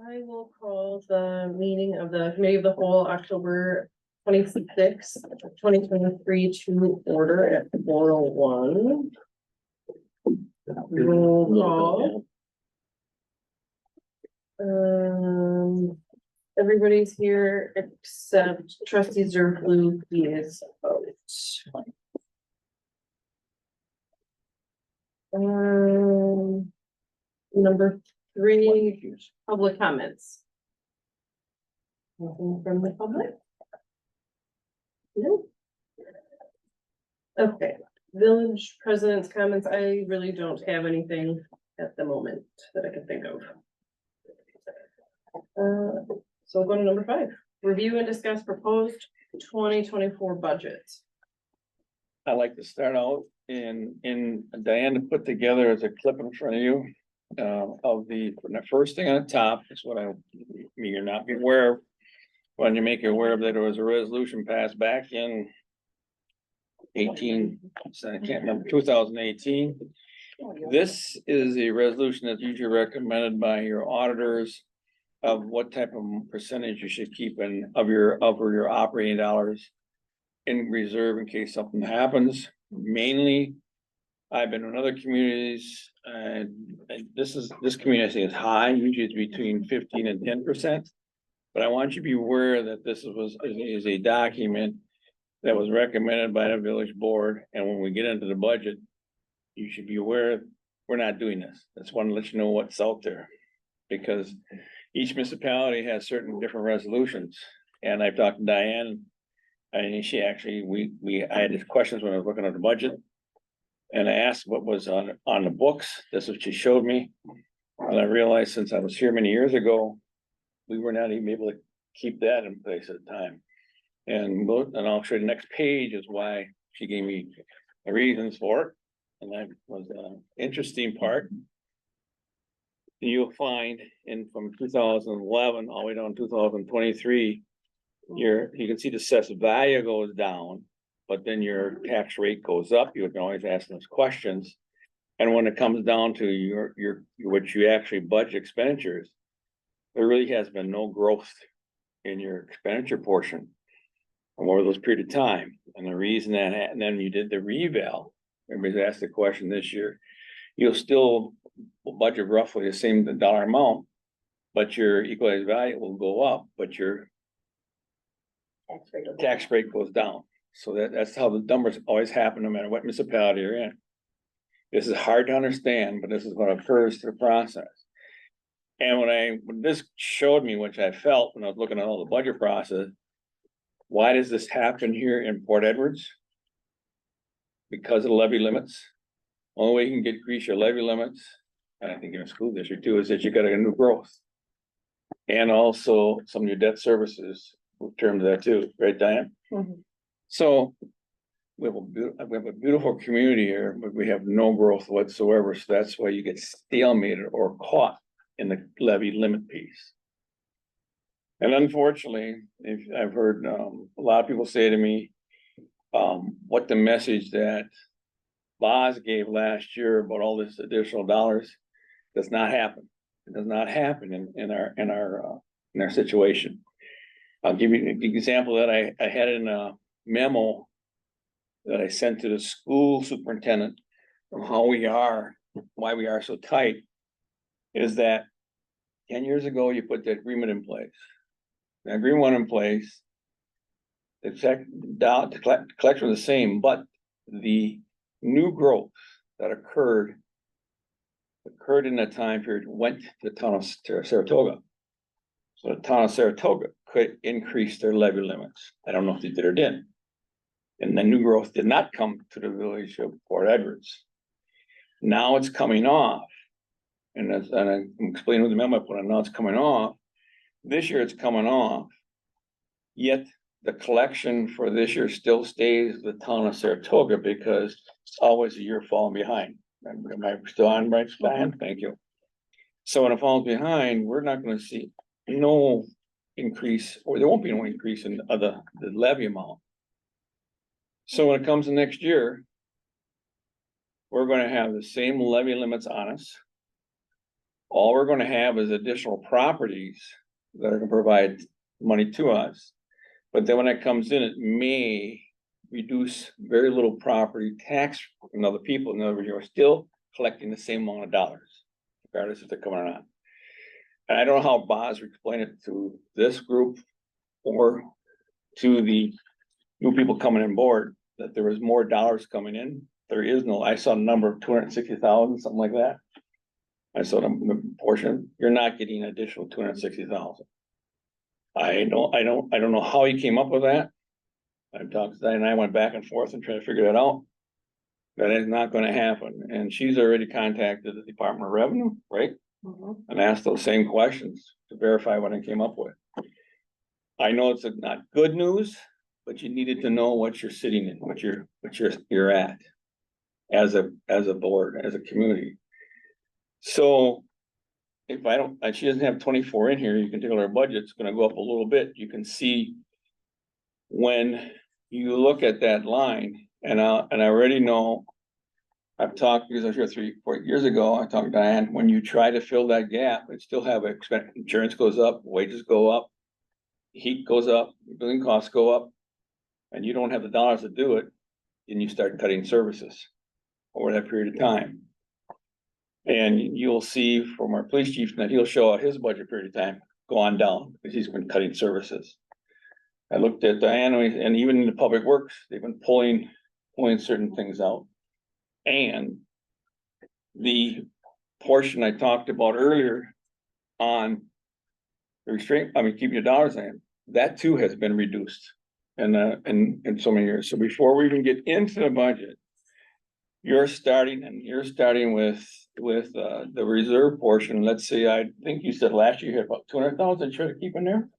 I will call the meeting of the Committee of the Whole, October 26th, 2023 to order at 4:01. Roll call. Everybody's here except trustee Zerflu, he is out. Number 3, public comments. Nothing from the public? No. Okay, village president's comments, I really don't have anything at the moment that I can think of. So we'll go to number 5, review and discuss proposed 2024 budget. I like to start out in Diana put together as a clip in front of you. Of the first thing on the top is what you're not be aware of. When you make you aware of that there was a resolution passed back in 2018. This is a resolution that's usually recommended by your auditors of what type of percentage you should keep of your operating dollars in reserve in case something happens. Mainly, I've been in other communities, and this community is high, usually it's between 15 and 10%. But I want you to be aware that this is a document that was recommended by the village board, and when we get into the budget, you should be aware we're not doing this. That's one to let you know what's out there. Because each municipality has certain different resolutions, and I've talked to Diane, and she actually, I had these questions when I was looking at the budget. And I asked what was on the books. That's what she showed me. And I realized since I was here many years ago, we were not even able to keep that in place at the time. And I'll show you the next page is why she gave me the reasons for it. And that was an interesting part. You'll find from 2011 all the way down to 2023, you can see the assessed value goes down, but then your tax rate goes up. You can always ask those questions. And when it comes down to what you actually budget expenditures, there really has been no growth in your expenditure portion over those period of time. And the reason that, and then you did the reval, everybody's asked the question this year, you'll still budget roughly the same dollar amount, but your equalized value will go up, but your tax rate goes down. So that's how the numbers always happen, no matter what municipality you're in. This is hard to understand, but this is what occurs through the process. And when this showed me, which I felt when I was looking at all the budget process, why does this happen here in Port Edwards? Because of the levy limits. Only way you can increase your levy limits, and I think in a school district too, is that you got a new growth. And also some of your debt services in terms of that too, right, Diane? Mm-hmm. So we have a beautiful community here, but we have no growth whatsoever. So that's why you get stalemated or caught in the levy limit piece. And unfortunately, I've heard a lot of people say to me, what the message that Boz gave last year about all this additional dollars does not happen. It does not happen in our situation. I'll give you an example that I had in a memo that I sent to the school superintendent of how why we are so tight, is that 10 years ago, you put the agreement in place. The agreement went in place. The collection was the same, but the new growth that occurred in that time period went to the town of Saratoga. So the town of Saratoga could increase their levy limits. I don't know if they did or didn't. And the new growth did not come to the village of Port Edwards. Now it's coming off. And I'm explaining with the memo I put on, now it's coming off. This year it's coming off. Yet the collection for this year still stays the town of Saratoga because it's always a year falling behind. Am I still on, right, Diane? Thank you. So when it falls behind, we're not going to see no increase, or there won't be no increase in the levy amount. So when it comes to next year, we're going to have the same levy limits on us. all we're gonna have is additional properties that are gonna provide money to us. But then when it comes in, it may reduce very little property tax from other people. In other words, you're still collecting the same amount of dollars, regardless if they're coming or not. And I don't know how Boz would explain it to this group or to the new people coming on board, that there was more dollars coming in. There is no, I saw a number of 260,000, something like that. I saw the portion, you're not getting an additional 260,000. I don't know how he came up with that. I've talked to Diane and I went back and forth and tried to figure that out. That is not gonna happen, and she's already contacted the Department of Revenue, right? Mhm. And asked those same questions to verify what I came up with. I know it's not good news, but you needed to know what you're sitting in, what you're at. As a board, as a community. So. If I don't, and she doesn't have 24 in here, you can take a look at her budget, it's gonna go up a little bit, you can see. When you look at that line, and I already know. I've talked, because I was here 3-4 years ago, I talked to Diane, when you try to fill that gap, it still have expense, insurance goes up, wages go up. Heat goes up, building costs go up. And you don't have the dollars to do it, then you start cutting services. Over that period of time. And you'll see from our police chief that he'll show out his budget period of time go on down, because he's been cutting services. I looked at Diana, and even in the public works, they've been pulling certain things out. And the portion I talked about earlier on the restraint, keep your dollars in, that too has been reduced in so many years. So before we even get into the budget, you're starting with the reserve portion. Let's say, I think you said last year you had about 200,000 try to keep in there.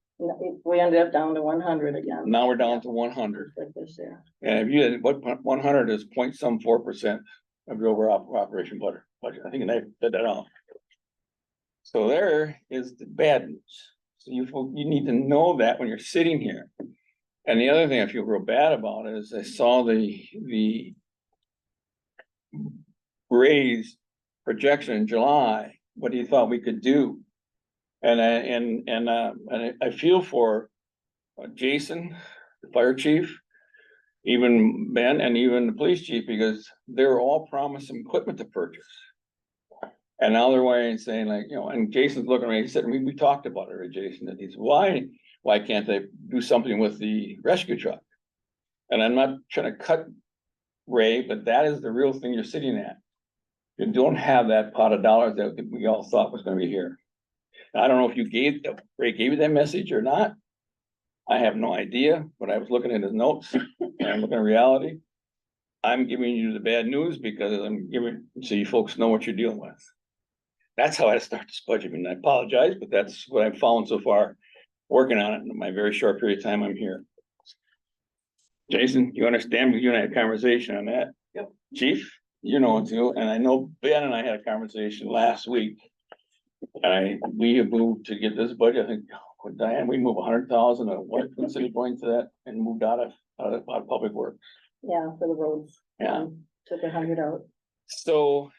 We ended up down to 100 again. Now we're down to 100. For this year. And if you had, what 100 is 0.4% of your overall operation budget. I think they did that off. So there is the bad news. So you need to know that when you're sitting here. And the other thing I feel real bad about is I saw the raise projection in July, what he thought we could do. And I feel for Jason, the fire chief, even Ben, and even the police chief, because they're all promising equipment to purchase. And now they're way saying, like, and Jason's looking at me, he said, we talked about it, right, Jason, that he's, why can't they do something with the rescue truck? And I'm not trying to cut Ray, but that is the real thing you're sitting at. You don't have that pot of dollars that we all thought was gonna be here. I don't know if Ray gave you that message or not. I have no idea, but I was looking at his notes and I'm looking at reality. I'm giving you the bad news because I'm giving, so you folks know what you're dealing with. That's how I start this budget, and I apologize, but that's what I've found so far, working on it in my very short period of time I'm here. Jason, you understand, you and I had a conversation on that? Yep. Chief, you know it too, and I know Ben and I had a conversation last week. We have moved to get this budget, I think, with Diane, we moved 100,000 of what city going to that and moved out of public work. Yeah, for the roads. Yeah. Took 100 out. So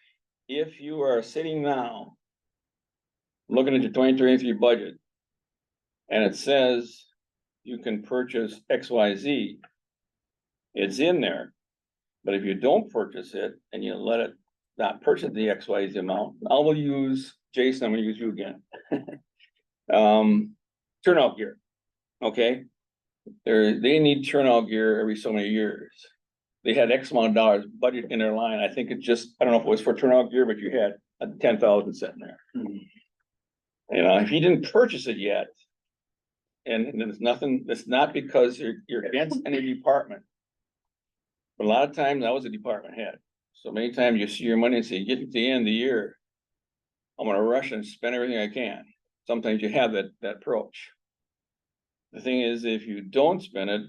if you are sitting now, looking at your 2023 budget, and it says you can purchase XYZ, it's in there. But if you don't purchase it and you let it not purchase the XYZ amount, I will use Jason, I'm gonna use you again. Turnout gear, okay? They need turnout gear every so many years. They had X amount of dollars budget in their line. I think it just, I don't know if it was for turnout gear, but you had 10,000 sitting there. If you didn't purchase it yet, and there's nothing, it's not because you're against any department. But a lot of times I was a department head. So many times you see your money and say, get to the end of the year, I'm gonna rush and spend everything I can. Sometimes you have that approach. The thing is, if you don't spend it,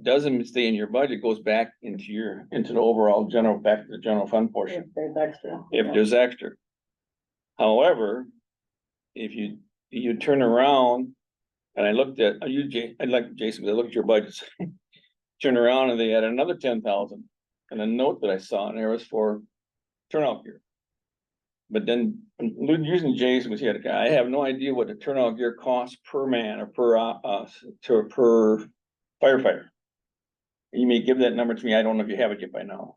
doesn't stay in your budget, goes back into the overall back to the general fund portion. If there's extra. If there's extra. However, if you turn around, and I looked at, I'd like Jason, because I looked at your budgets. Turn around and they had another 10,000. And a note that I saw in there was for turnout gear. But then using Jason was here, I have no idea what the turnout gear costs per man or per firefighter. You may give that number to me. I don't know if you have it yet by now.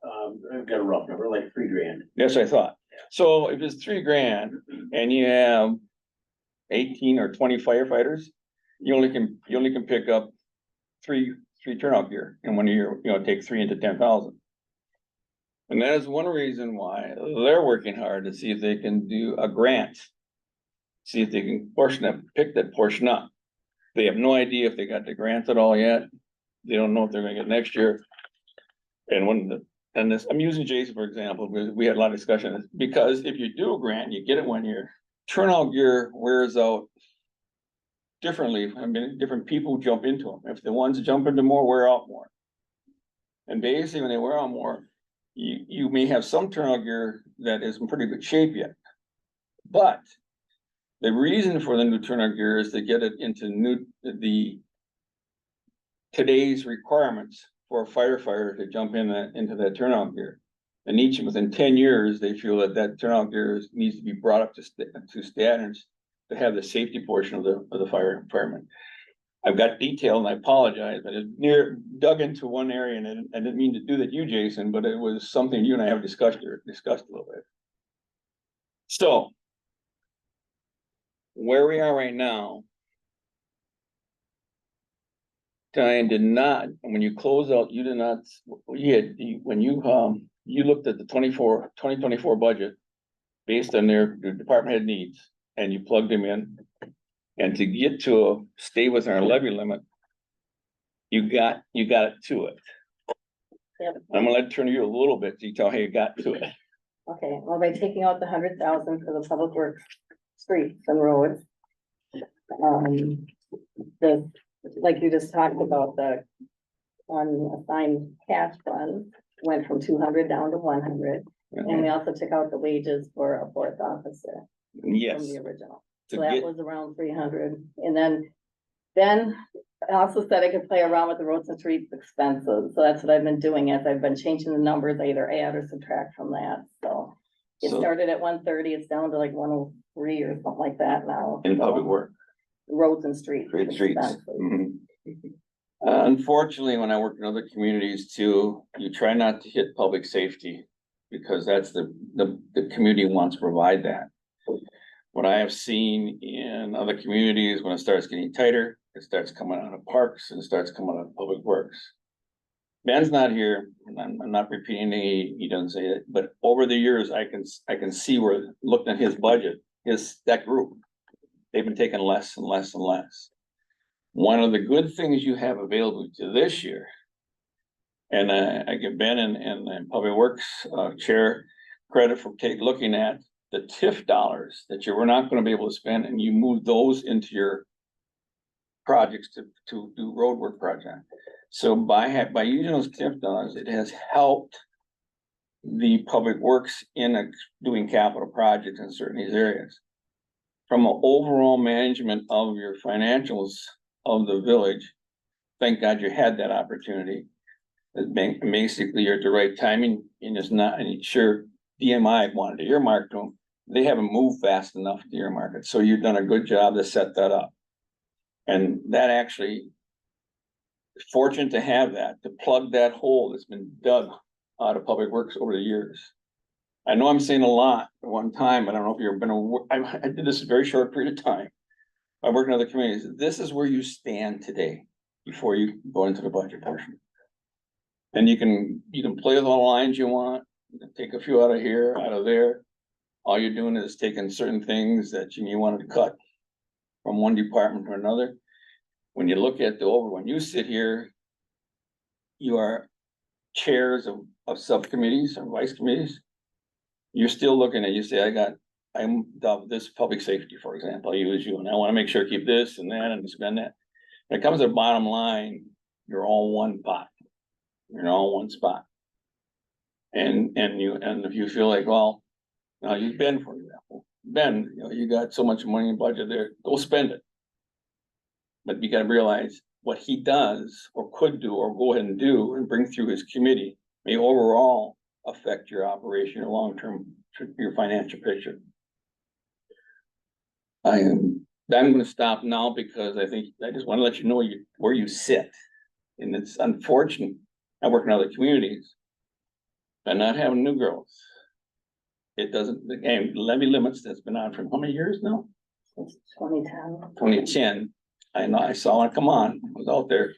I've got a rough number, like $3,000. Yes, I thought. So if it's $3,000 and you have 18 or 20 firefighters, you only can pick up three turnout gear in 1 year, take 3 into 10,000. And that is one reason why they're working hard to see if they can do a grant. See if they can pick that portion up. They have no idea if they got the grant at all yet. They don't know if they're gonna get next year. And I'm using Jason, for example, because we had a lot of discussion, because if you do a grant, you get it 1 year, turnout gear wears out differently. I mean, different people jump into them. If the ones that jump into more, wear out more. And basically, when they wear out more, you may have some turnout gear that is in pretty good shape yet. But the reason for the new turnout gear is to get it into today's requirements for a firefighter to jump into that turnout gear. And within 10 years, they feel that turnout gear needs to be brought up to standards to have the safety portion of the fireman. I've got detail, and I apologize, but it dug into one area, and I didn't mean to do that, Jason, but it was something you and I have discussed a little bit. So where we are right now, Diane did not, when you close out, you did not, when you looked at the 2024 budget based on their department head needs, and you plugged them in, and to get to stay within our levy limit, you got it to it. Yep. I'm gonna let it turn to you a little bit, so you tell how you got to it. Okay, well, by taking out the 100,000 for the public works, streets and roads. Like you just talked about, the unassigned cash fund went from 200 down to 100. And we also took out the wages for a fourth officer Yes. from the original. To So that get- was around 300. And then I also said I could play around with the roads and streets expenses. So that's what I've been doing, as I've been changing the numbers, I either add or subtract from that. So it So- started at 130, it's down to like 103 or something like that now. in So, public work. Roads and streets. Streets. expenses. Mhm. Unfortunately, when I work in other communities too, you try not to hit public safety, because that's the community wants to provide that. What I have seen in other communities, when it starts getting tighter, it starts coming out of parks and it starts coming out of public works. Ben's not here, and I'm not repeating he doesn't say it, but over the years, I can see where, looking at his budget, that group, they've been taking less and less and less. One of the good things you have available to this year, and I give Ben and Public Works Chair credit for looking at the TIF dollars that you were not gonna be able to spend, and you move those into your projects to do roadwork project. So by using those TIF dollars, it has helped the Public Works in doing capital projects in certain these areas. From an overall management of your financials of the village, thank God you had that opportunity. Basically, you're at the right timing, and it's not, and sure, DMI wanted to earmark them. They haven't moved fast enough to earmark it, so you've done a good job to set that up. And that actually, fortunate to have that, to plug that hole that's been dug out of Public Works over the years. I know I'm saying a lot at one time, but I don't know if you've been I did this a very short period of time. I work in other communities. This is where you stand today before you go into the budget portion. And you can play with all the lines you want, you can take a few out of here, out of there. All you're doing is taking certain things that you wanted to cut from one department to another. When you look at when you sit here, you are chairs of subcommittees or vice committees. You're still looking at, you say, I'm this public safety, for example, I use you, and I want to make sure I keep this and that and spend that. When it comes to the bottom line, you're all one pot. You're all one spot. And if you feel like, well, now you've been, for example, Ben, you got so much money in budget there, go spend it. But you gotta realize what he does or could do or go ahead and do and bring through his committee may overall affect your operation, your long-term your financial picture. I'm gonna stop now because I think, I just wanna let you know where you sit. And it's unfortunate, I work in other communities. And not having new growth. It doesn't, the game levy limits that's been on for how many years now? Since 2010. 2010. I know, I saw it come on, I was out there.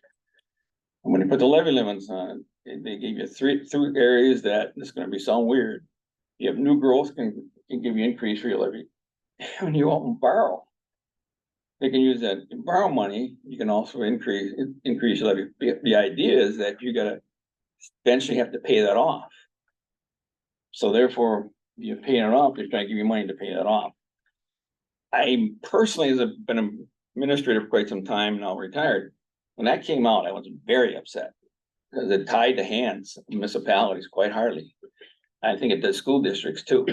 And when they put the levy limits on, they gave you three areas that it's gonna be so weird. You have new growth can give you increase for your levy. When you open borrow. They can use that, borrow money, you can also increase your levy. The idea is that you gotta eventually have to pay that off. So therefore, you're paying it off, they're trying to give you money to pay that off. I personally have been an administrator for quite some time, now retired. When that came out, I was very upset. Because it tied the hands of municipalities quite hardly. I think it does school districts too.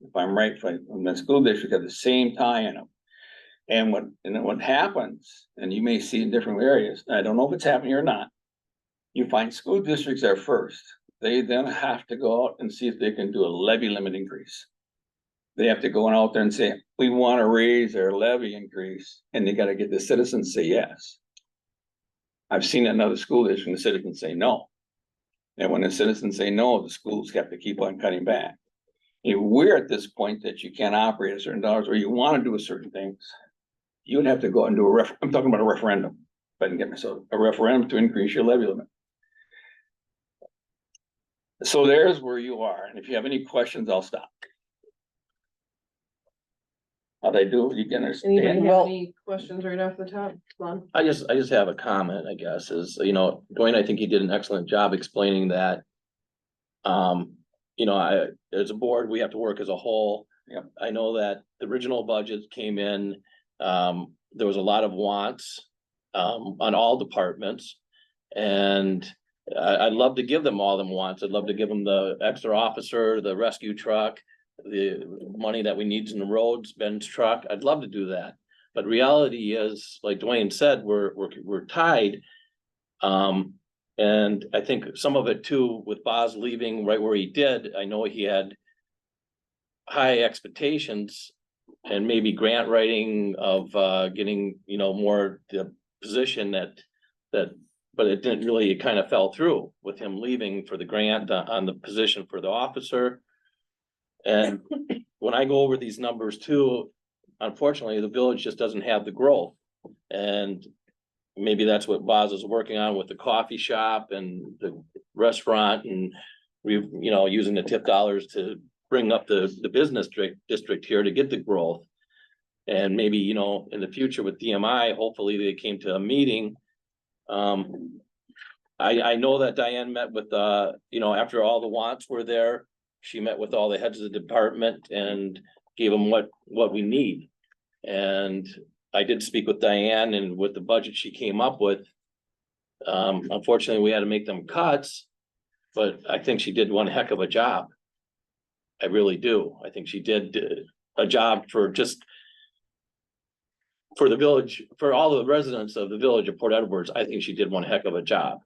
If I'm right, when the school district have the same tie in them. And what happens, and you may see in different areas, I don't know if it's happening or not. You find school districts are first. They then have to go out and see if they can do a levy limit increase. They have to go out there and say, we want to raise our levy increase, and they got to get the citizens to say yes. I've seen another school district, and the citizens say no. And when the citizens say no, the schools have to keep on cutting back. If we're at this point that you can't operate at certain dollars, or you want to do certain things, you would have to go and do I'm talking about a referendum, if I can get myself, a referendum to increase your levy limit. So there's where you are, and if you have any questions, I'll stop. How'd I do? You can Anybody understand? have any questions right off the top? Come on. I just have a comment, I guess, is, Dwayne, I think he did an excellent job explaining that. As a board, we have to work as a whole. Yep. I know that the original budget came in, there was a lot of wants, on all departments. And I'd love to give them all them wants. I'd love to give them the extra officer, the rescue truck, the money that we need in the roads, Ben's truck. I'd love to do that. But reality is, like Dwayne said, we're tied. And I think some of it too, with Boz leaving right where he did, I know he had high expectations and maybe grant writing of getting, more the position that, but it didn't really, it kind of fell through with him leaving for the grant on the position for the officer. And when I go over these numbers too, unfortunately, the village just doesn't have the growth. And maybe that's what Boz is working on with the coffee shop and the restaurant, and we've, using the tip dollars to bring up the business district here to get the growth. And maybe, in the future with DMI, hopefully they came to a meeting. I know that Diane met with, after all the wants were there, she met with all the heads of the department and gave them what we need. And I did speak with Diane, and with the budget she came up with, unfortunately, we had to make them cuts, but I think she did one heck of a job. I really do. I think she did a job for the village, for all the residents of the village of Port Edwards. I think she did one heck of a job.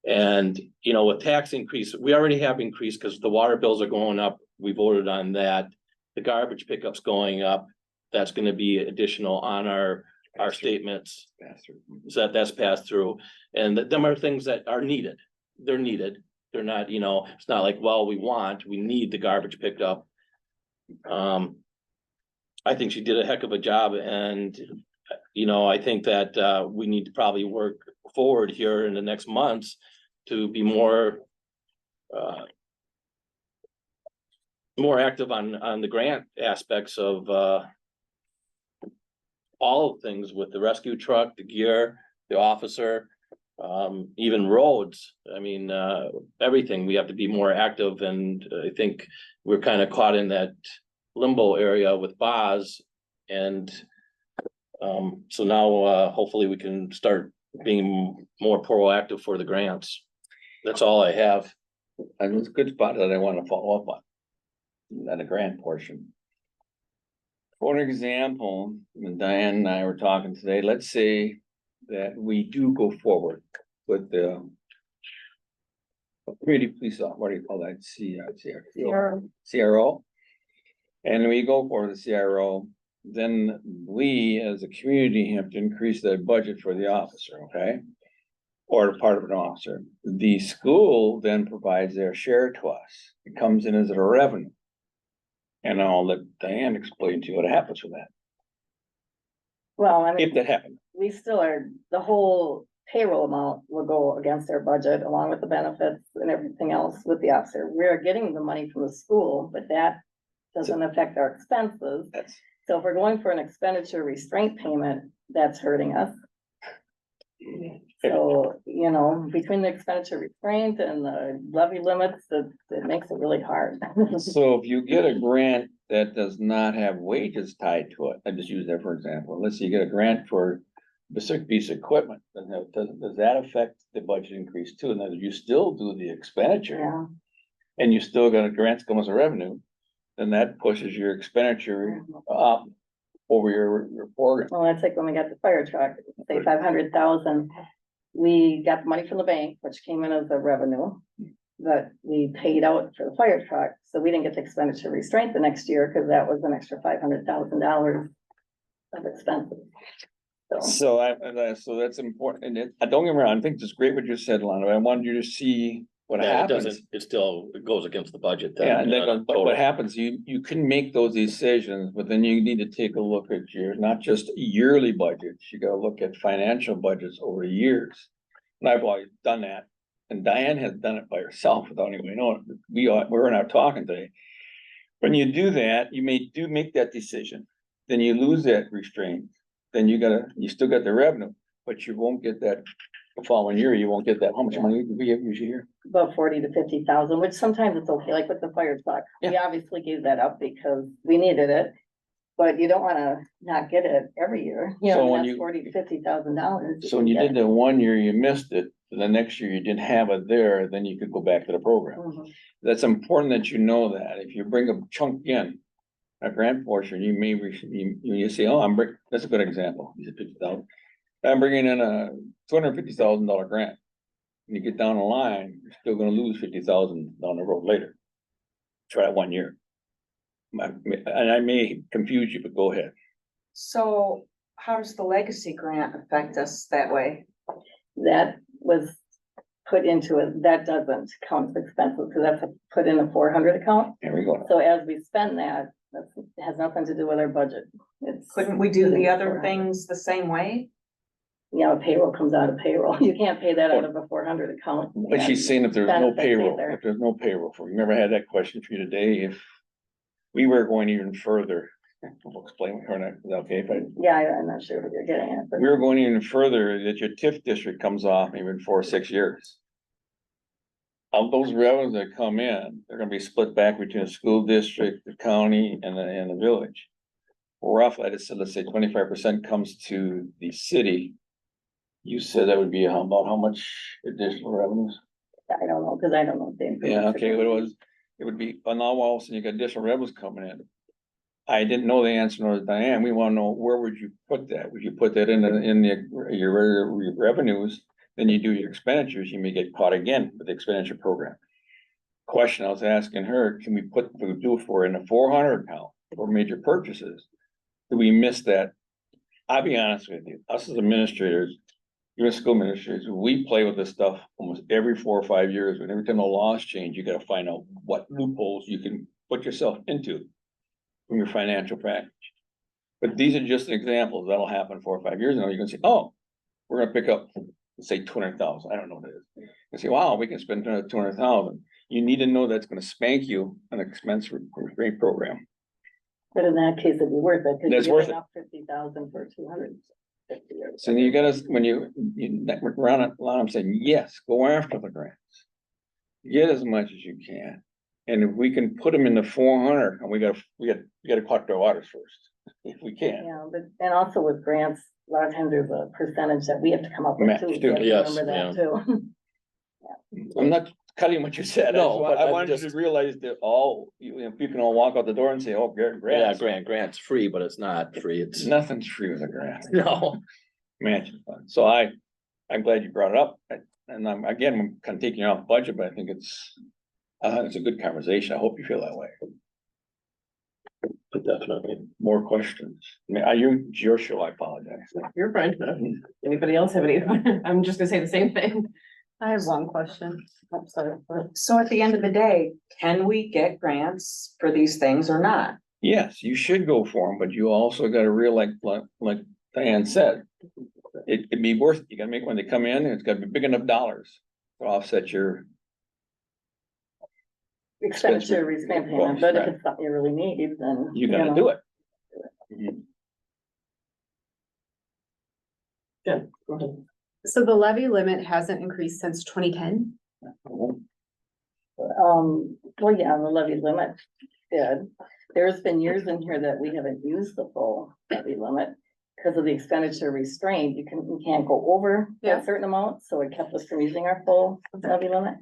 And, with tax increase, we already have increased because the water bills are going up. We voted on that. The garbage pickup's going up. That's going to be additional on our statements. So that's passed through. And them are things that are needed. They're needed. They're not, it's not like, well, we need the garbage picked up. I think she did a heck of a job, and, I think that, we need to probably work forward here in the next months to be more active on the grant aspects of, all things with the rescue truck, the gear, the officer, even roads. I mean, everything. We have to be more active, and I think we're kind of caught in that limbo area with Boz. And so now hopefully we can start being more proactive for the grants. That's all I have. And it's a good spot that I want to follow up on. That a grant portion. For example, when Diane and I were talking today, let's say that we do go forward with the community police, what do you call that? CRO. and we go for the CRO, then we as a community have to increase that budget for the officer, okay? Or part of an officer. The school then provides their share to us. It comes in as a revenue. And I'll let Diane explain to you what happens with that, Well, I mean, if that happens. we still are, the whole payroll amount will go against our budget along with the benefits and everything else with the officer. We're getting the money from the school, but that doesn't affect our expenses. That's, So if we're going for an expenditure restraint payment, that's hurting us. So, you know, between the expenditure restraint and the levy limits, it makes it really hard. so if you get a grant that does not have wages tied to it, I just use that for example, let's say you get a grant for a specific piece of equipment, does that affect the budget increase too? And then you still do the expenditure Yeah. and you still got a grant come as a revenue, then that pushes your expenditure up over your program. Well, that's like when we got the fire truck, say 500,000. We got the money from the bank, which came in as a revenue. That we paid out for the fire truck, so we didn't get the expenditure restraint the next year, because that was an extra $500,000 of expenses. So, So that's important, and I don't get me wrong, I think it's great what you said, Lana, I wanted you to see what Yeah, it happens. doesn't, it still goes against the budget. Yeah, and then, but what Total. happens, you can make those decisions, but then you need to take a look at your, not just yearly budgets, you gotta look at financial budgets over years. And I've always done that, and Diane has done it by herself without anyone knowing, we're not talking today. When you do that, you make that decision, then you lose that restraint, then you still got the revenue, but you won't get that the following year, you won't get that, how much money do we have usually here? about 40 to 50,000, which sometimes it's okay, like with the fire truck. We obviously gave that up because we needed it. But you don't wanna not get it every year, you So know, when that's you- $40,000 to $50,000. So when you did that one year, you missed it, the next year you didn't have it there, then you could go back to the program. Mhm. That's important that you know that, if you bring a chunk in, a grant portion, you may, you say, oh, that's a good example, you said 50,000. I'm bringing in a $250,000 grant. When you get down the line, you're still gonna lose 50,000 down the road later. Try it one year. And I may confuse you, but go ahead. So how does the legacy grant affect us that way? That was put into it, that doesn't count as expenses, because that's put in a 400 account. Here we go. So as we spend that, that has nothing to do with our budget. It's, Couldn't we do the other things the same way? you know, payroll comes out of payroll. You can't pay that out of a 400 account. But she's saying if there's no Benefits payroll, either. if there's no payroll for, you never had that question for you today, if we were going even further, we'll explain, or not, is that okay, if Yeah, I'm not sure what you're getting at, but we were going even further, that your TIF district comes off maybe in 4 or 6 years. Of those revenues that come in, they're gonna be split back between the school district, the county, and the village. Roughly, I just said, let's say 25% comes to the city. You said that would be about how much additional revenues? I don't know, because I don't know the information. Yeah, okay, it would be, well, now all of a sudden you got additional revenues coming in. I didn't know the answer, nor did Diane, we wanna know, where would you put that? Would you put that in your regular revenues? Then you do your expenditures, you may get caught again with the expenditure program. Question I was asking her, can we do it for in a 400 account for major purchases? Do we miss that? I'll be honest with you, us as administrators, even school administrators, we play with this stuff almost every 4 or 5 years, and every time the laws change, you gotta find out what loopholes you can put yourself into from your financial package. But these are just examples, that'll happen 4 or 5 years, and you're gonna say, oh, we're gonna pick up, say, 200,000, I don't know what it is. You say, wow, we can spend 200,000, you need to know that's gonna spank you an expense restraint program. But in that case, it'd be worth it. 'Cause That's you're worth giving up 50,000 for 250. So you gotta, when you round it, I'm saying, yes, go after the grants. Get as much as you can. And if we can put them in the 400, and we gotta collect our waters first, if we can. Yeah, but, and also with grants, a lot of times there's a percentage that we have to come up with Match too. too. You have to Yes, remember that too. I'm not cutting what you said. No, but I I'm wanted you just- to realize that people don't walk out the door and say, oh, Yeah, grants. grant's free, but it's not free, it's, Nothing's free with a grant. no. Matching fund. So I'm glad you brought it up. And I'm kind of taking you off budget, but I think it's a good conversation. I hope you feel that way. definitely. More questions? I mean, it's your show, I apologize. You're fine. Anybody else have any? I'm just gonna say the same thing. I have one question. I'm sorry. So at the end of the day, can we get grants for these things or not? Yes, you should go for them, but you also gotta realize, like Diane said. It'd be worth, you gotta make when they come in, it's gotta be big enough dollars to offset your, Expenditure, response payment, but if it's something you really need, then. you gotta do it. Yeah, go ahead. So the levy limit hasn't increased since 2010? Well, yeah, the levy limit did. There's been years in here that we haven't used the full levy limit. Because of the expenditure restraint, you can't go over Yeah. a certain amount, so it kept us from using our full levy limit.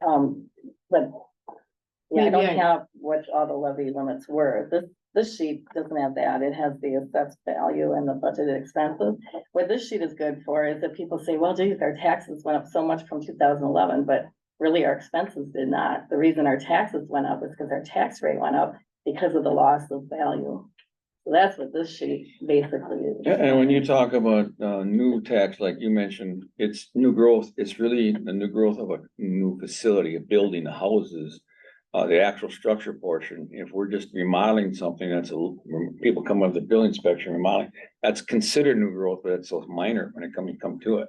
But. Yeah, I don't Maybe have what all the levy limits were. This sheet doesn't have that. It has the assessed value and the budgeted expenses. What this sheet is good for is that people say, well, geez, our taxes went up so much from 2011, but really our expenses did not. The reason our taxes went up is because our tax rate went up because of the loss of value. So that's what this sheet basically is. Yeah, and when you talk about new tax, like you mentioned, it's new growth, it's really the new growth of a new facility, a building, the houses. The actual structure portion, if we're just remodeling something, when people come up with the building inspection remodeling, that's considered new growth, but it's so minor when it come to it.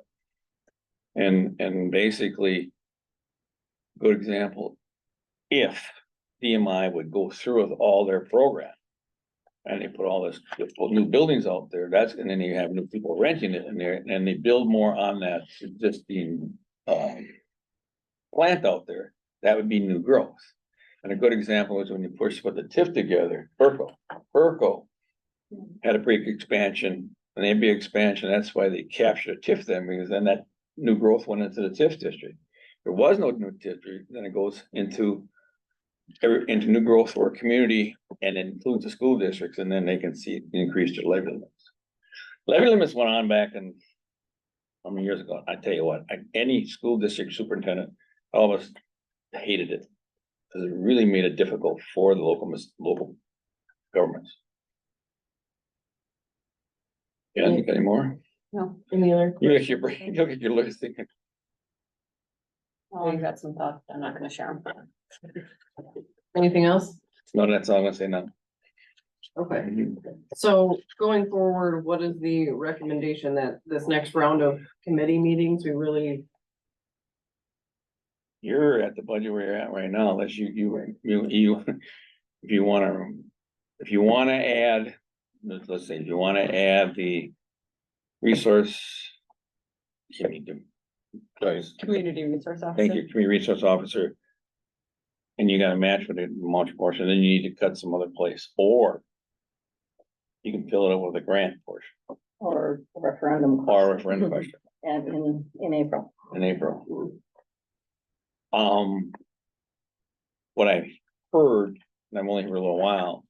And basically, good example, if DMI would go through with all their program. And they put all this, they put new buildings out there, and then you have new people renting it in there, and they build more on that existing plant out there, that would be new growth. And a good example is when you put the TIF together, Perco had a big expansion, an AB expansion, that's why they captured a TIF then, because then that new growth went into the TIF district. There was no new TIF, then it goes into new growth for a community and includes the school districts, and then they can see increase their levy limits. Levy limits went on back in how many years ago? I tell you what, any school district superintendent, all of us hated it. Because it really made it difficult for the local governments. Yeah, you got any more? No. Any other? You look at your brain, you look at your list thinking, I got some thoughts, I'm not gonna share them. Anything else? no, that's all I'm gonna say now. Okay, so going forward, what is the recommendation that this next round of committee meetings, we really? You're at the budget where you're at right now, unless if you wanna add, let's say, if you wanna add the resource. Community resource officer. Thank you, community resource officer. And you gotta match with it, mulch portion, then you need to cut some other place, or. You can fill it up with a grant portion, Or a referendum. or a referendum question And in April. in April. What I heard, and I've only heard a little while.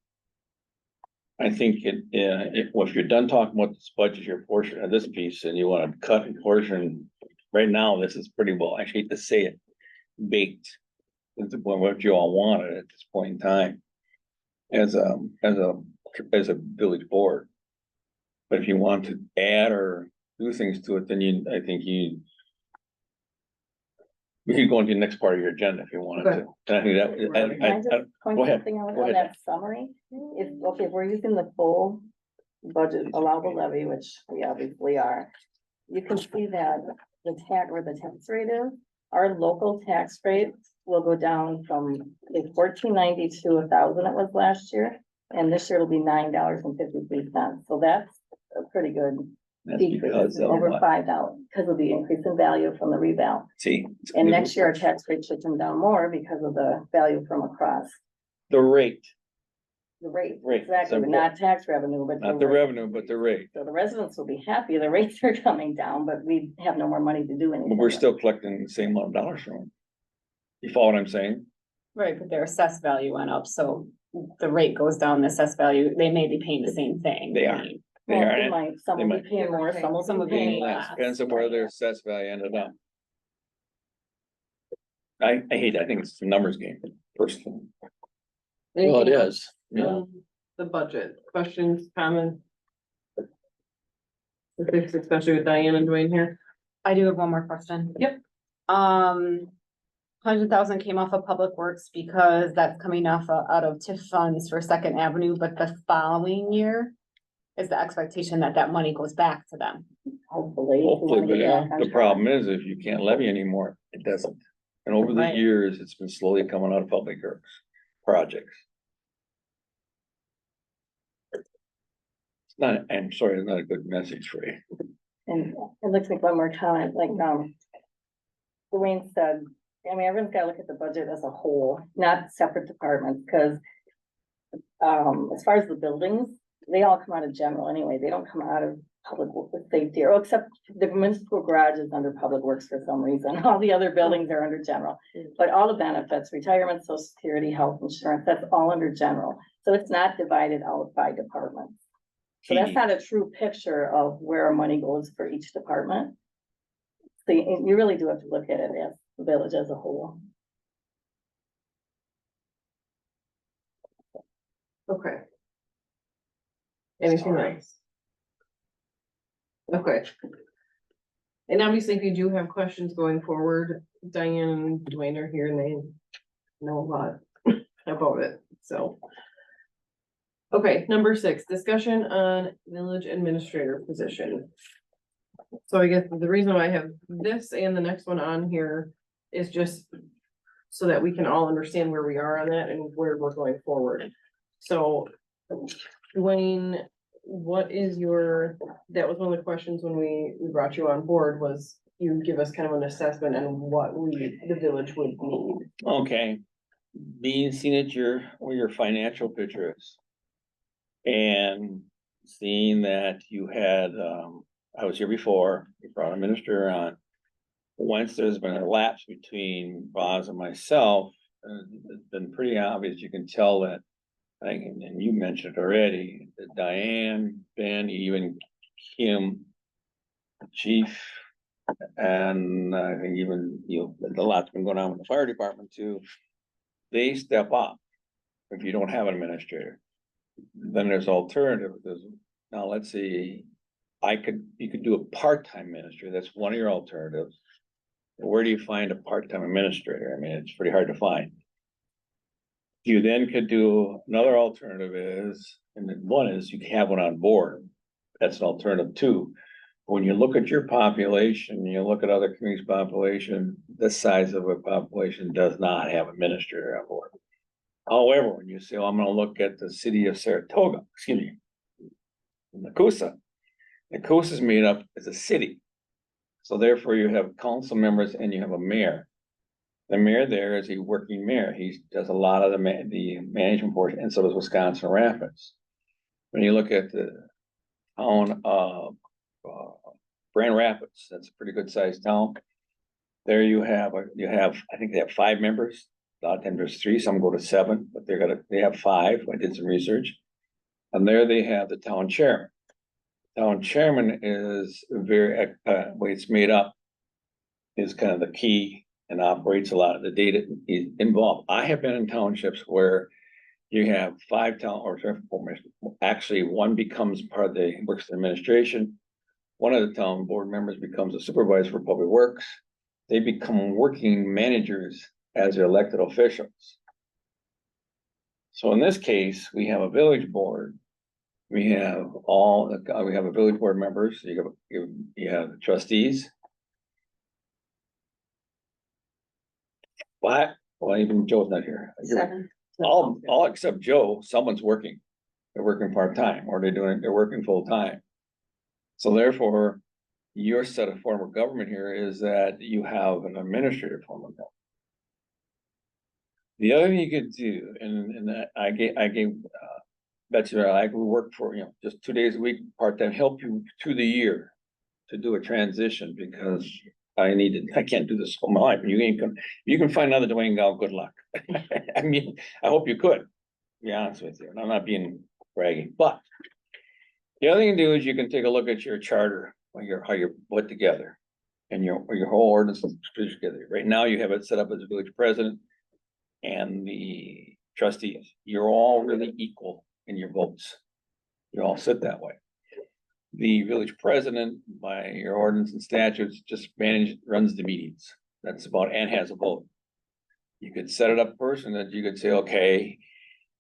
I think if you're done talking about this budget, your portion of this piece, and you wanna cut a portion, right now, this is pretty well, I hate to say it, baked. Into what you all wanted at this point in time. As a village board. But if you want to add or do things to it, then I think we could go into the next part of your agenda if you wanted Okay. to. And I think Can I just point go ahead, something out go on ahead. that summary? If we're using the full budget allowable levy, which we obviously are, you can see that the tax rate is, our local tax rate will go down from $14.90 to $1,000 it was last year. And this year it'll be $9.53. So that's a pretty good That's decrease, because of over what? $5, because of the increase in value from the reval. See. And next year our tax rate should come down more because of the value from across. The rate, The rate, Rate, exactly, simple. not tax revenue, but. not the rate. revenue, but the rate. So the residents will be happy, the rates are coming down, but we have no more money to do anything. But we're with. still collecting the same amount of dollars from them. You follow what I'm saying? Right, but their assessed value went up, so the rate goes down, the assessed value, they may be paying the same thing. They are. They Well, are, they and might, some they will be might. paying more, some will be paying less. depends on where their assessed value ended up. I hate that. I think it's a numbers game, personally. Well, it Anything else? is, yeah. the budget. Questions, comments? Especially with Diane and Dwayne here. I do have one more question. Yep. 100,000 came off of Public Works because that's coming off out of TIF funds for Second Avenue, but the following year is the expectation that that money goes back to them. Hopefully. Hopefully, but the problem is if you can't levy anymore, it doesn't. And over the Right. years, it's been slowly coming out of public works projects. It's not, I'm sorry, it's not a good message for you. And it looks like one more comment, like, Dwayne said, I mean, everyone's gotta look at the budget as a whole, not separate departments, because as far as the buildings, they all come out of general anyway, they don't come out of public safety, or except the municipal garage is under public works for some reason, all the other buildings are under general. But all the benefits, retirement, social security, health insurance, that's all under general, so it's not divided out by departments. So that's not a true picture of where our money goes for each department. So you really do have to look at it as the village as a whole. Okay. Anything else? Okay. And obviously, if you do have questions going forward, Diane and Dwayne are here and they know a lot about it, so. Okay, number 6, discussion on village administrator position. So I guess the reason why I have this and the next one on here is just so that we can all understand where we are on that and where we're going forward. So, Dwayne, what is that was one of the questions when we brought you on board, was you give us kind of an assessment on what the village would need. Okay, seeing at where your financial picture is. And seeing that you had, I was here before, you brought a minister on. Once there's been a lapse between Boz and myself, it's been pretty obvious, you can tell that, I think, and you mentioned already, that Diane, Ben, even Kim, Chief, and I think even, a lot's been going on with the fire department too. They step up if you don't have an administrator. Then there's alternative, now let's see, you could do a part-time administrator, that's one of your alternatives. Where do you find a part-time administrator? I mean, it's pretty hard to find. You then could do, another alternative is, and then one is you can have one on board, that's an alternative too. When you look at your population, you look at other communities' population, this size of a population does not have an administrator on board. However, when you say, well, I'm gonna look at the city of Saratoga, excuse me, Nakusa is made up as a city. So therefore you have council members and you have a mayor. The mayor there is a working mayor. He does a lot of the management portion, and so does Wisconsin Rapids. When you look at the town of Grand Rapids, that's a pretty good sized town. There you have, I think they have 5 members. A lot of times there's 3, some go to 7, but they have 5. I did some research. And there they have the town chairman. Town chairman is way it's made up is kind of the key and operates a lot of the data involved. I have been in townships where you have 5 town or actually one becomes part of works administration. One of the town board members becomes a supervisor for public works. They become working managers as their elected officials. So in this case, we have a village board. We have a village board members. You have trustees. What? Well, even Joe's not here. 7. All except Joe, someone's working. They're working part-time or they're working full-time. So therefore, your set of form of government here is that you have an administrative form of government. The other thing you could do, and I gave Betsy, I could work for, just 2 days a week, part-time, help you through the year to do a transition, because I can't do this all my life. You can find another Dwayne Gall, good luck. I mean, I hope you could, to be honest with you, and I'm not being bragging, but the other thing you can do is you can take a look at your charter, how you're put together, and your whole ordinance is put together. Right now, you have it set up as a village president and the trustees. You're all really equal in your votes. You all sit that way. The village president, by your ordinance and statutes, just runs the meetings. That's about, and has a vote. You could set it up person that you could say, okay,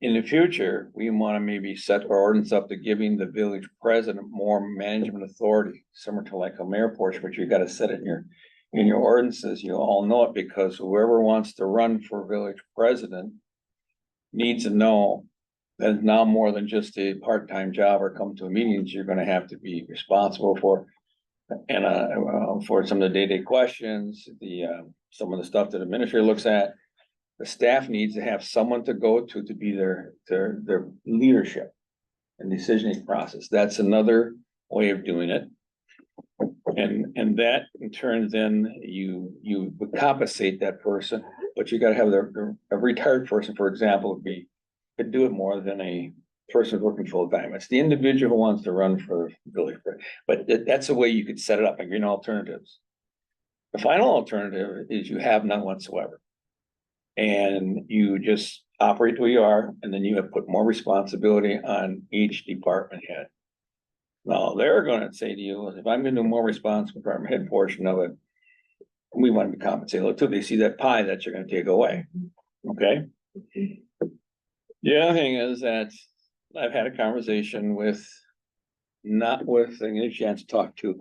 in the future, we want to maybe set our ordinance up to giving the village president more management authority, similar to like a mayor portion, but you gotta set it in your ordinances. You all know it because whoever wants to run for village president needs to know that it's now more than just a part-time job or come to a meetings, you're gonna have to be responsible for. And for some of the day-to-day questions, some of the stuff that administrator looks at. The staff needs to have someone to go to be their leadership and decisioning process. That's another way of doing it. And that in turn, then you would compensate that person, but you gotta have a retired person, for example, could do it more than a person working full time. It's the individual who wants to run for village, but that's a way you could set it up, and green alternatives. The final alternative is you have none whatsoever. And you just operate where you are, and then you have put more responsibility on each department head. Now, they're gonna say to you, if I'm gonna do more responsible department head portion of it, we want to be compensated until they see that pie that you're gonna take away, okay? The other thing is that I've had a conversation with, not with, I didn't get a chance to talk to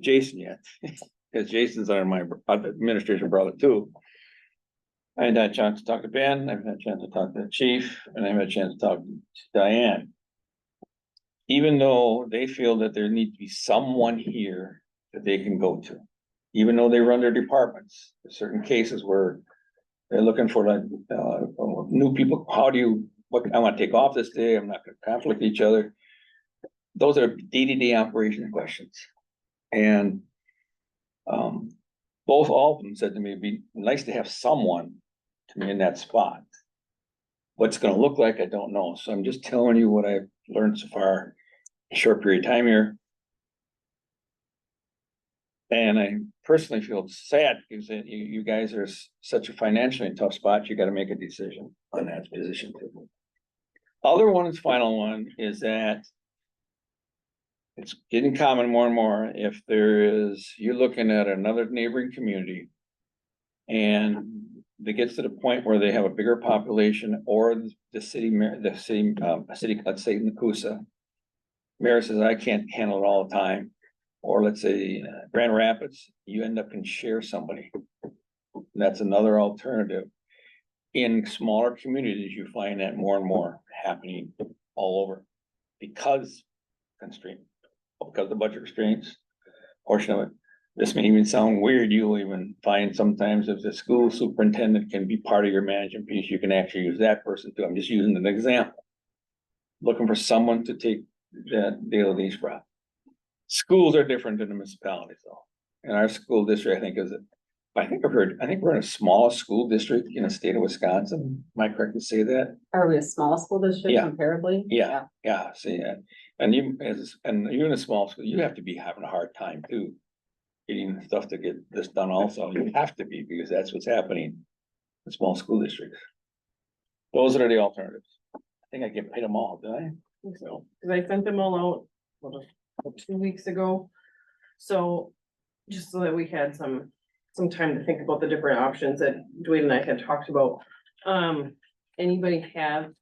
Jason yet, because Jason's on my administration brother too. I had a chance to talk to Ben, I've had a chance to talk to the chief, and I've had a chance to talk to Diane. Even though they feel that there needs to be someone here that they can go to, even though they run their departments, there's certain cases where they're looking for like, new people, what, I wanna take off this day, I'm not gonna conflict each other. Those are day-to-day operation questions. And, all of them said to me, it'd be nice to have someone to me in that spot. What's gonna look like, I don't know. So I'm just telling you what I've learned so far, in a short period of time here. And I personally feel sad because you guys are such a financially tough spot, you gotta make a decision on that position too. Other one's final one is that it's getting common more and more if you're looking at another neighboring community. And it gets to the point where they have a bigger population or the city, let's say Nakusa. Mayor says, I can't handle it all the time. Or let's say Grand Rapids, you end up can share somebody. And that's another alternative. In smaller communities, you find that more and more happening all over because of the budget restraints, portion of it. This may even sound weird. You'll even find sometimes if the school superintendent can be part of your management piece, you can actually use that person too. I'm just using an example. Looking for someone to take that deal of these from. Schools are different than the municipalities though. And our school district, I think we're in a small school district in the state of Wisconsin. Am I correct to say that? Are we a small school district Yeah. comparably? Yeah, see, and you're in a small school, you have to be having a hard time too. Getting stuff to get this done also, you have to be, because that's what's happening in small school districts. Those are the alternatives. I think I can hit them all, did I? So, cause I sent them all out, 2 weeks ago. So, just so that we had some time to think about the different options that Dwayne and I had talked about. Anybody have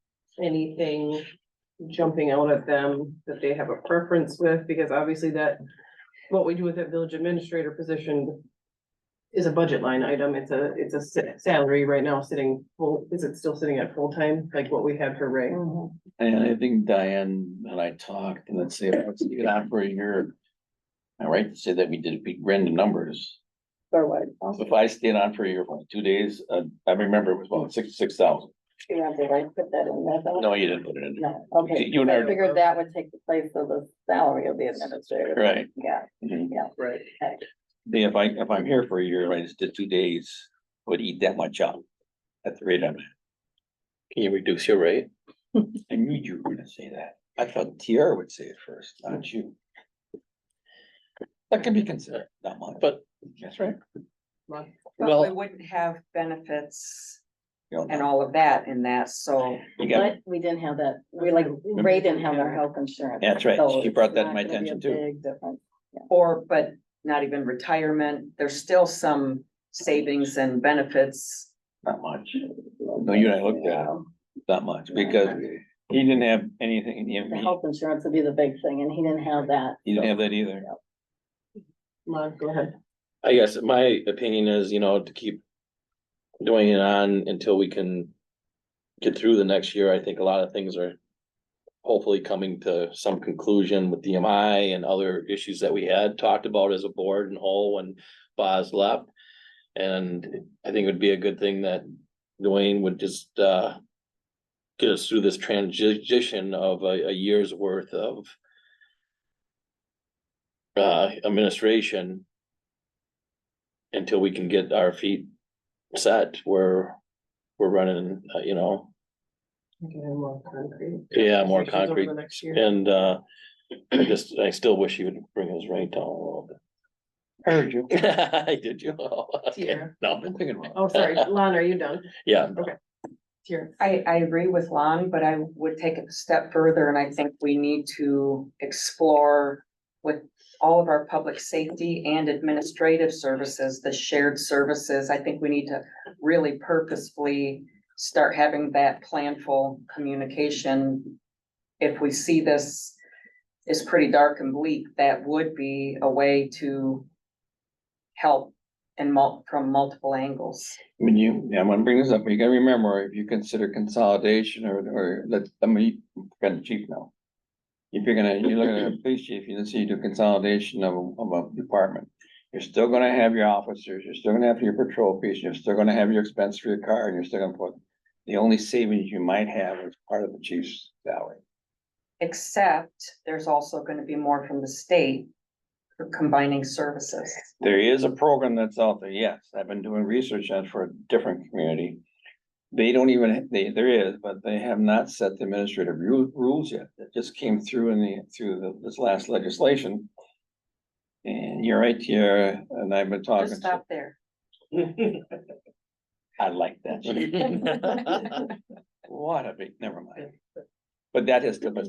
anything jumping out at them that they have a preference with? Because obviously what we do with that village administrator position is a budget line item. It's a salary right now sitting full. Is it still sitting at full time, like what we had for Ray? And I think Diane and I talked, and let's say, let's get on for a year. All right, to say that we did big random numbers. Or what? If I stayed on for a year for 2 days, I remember it was about 66,000. Yeah, did I put that in there though? No, you didn't put it in. No, okay. You and I- I figured that would take the place of the salary of the administrator. Right. Yeah, Mhm. yeah. Right. Okay. If I'm here for a year, I just did 2 days, would eat that much up at the rate I'm at. Can you reduce your rate? I knew you were gonna say that. I thought TR would say it first, not you. That can be considered, not much, But that's right. But Well- we wouldn't have benefits You and know, all of that in that, so. you got, But we didn't have that, we like, Ray didn't have our health insurance. That's right. so She it's brought that to not my gonna be a attention, too. Big difference. Or, but not even retirement, there's still some savings and benefits. not much. No, you and I looked at it, not much, because he didn't have anything, The health insurance would be the big thing, and he didn't have that. he didn't have that either. Lon, go ahead. I guess my opinion is, to keep doing it on until we can get through the next year. I think a lot of things are hopefully coming to some conclusion with DMI and other issues that we had talked about as a board and whole when Boz left. And I think it would be a good thing that Dwayne would just get us through this transition of a year's worth of administration until we can get our feet set where we're running, Okay, more concrete. yeah, more Conversations over concrete. the Next year. And I still wish he would bring his rate down a little Heard you. bit. Did you? Oh, okay. Tier. No, I'm thinking about it. Oh, sorry, Lon, are you done? yeah, Here. I agree with Lon, but I would take it a step further, and I think we need to explore with all of our public safety and administrative services, the shared services. I think we need to really purposefully start having that planful communication. If we see this is pretty dark and bleak, that would be a way to help from multiple angles. I'm gonna bring this up, but you gotta remember, if you consider consolidation or got the chief now. If you're looking at a police chief, you see you do consolidation of a department. You're still gonna have your officers, you're still gonna have your patrol piece, you're still gonna have your expense for your car, and you're still gonna put. The only savings you might have is part of the chief's salary. Except there's also gonna be more from the state for combining services. There is a program that's out there, yes, I've been doing research on it for a different community. They don't even, there is, but they have not set the administrative rules yet. It just came through this last legislation. And you're right here, and I've been talking. Just stop there. I like that. What a big, never mind. But that has to, like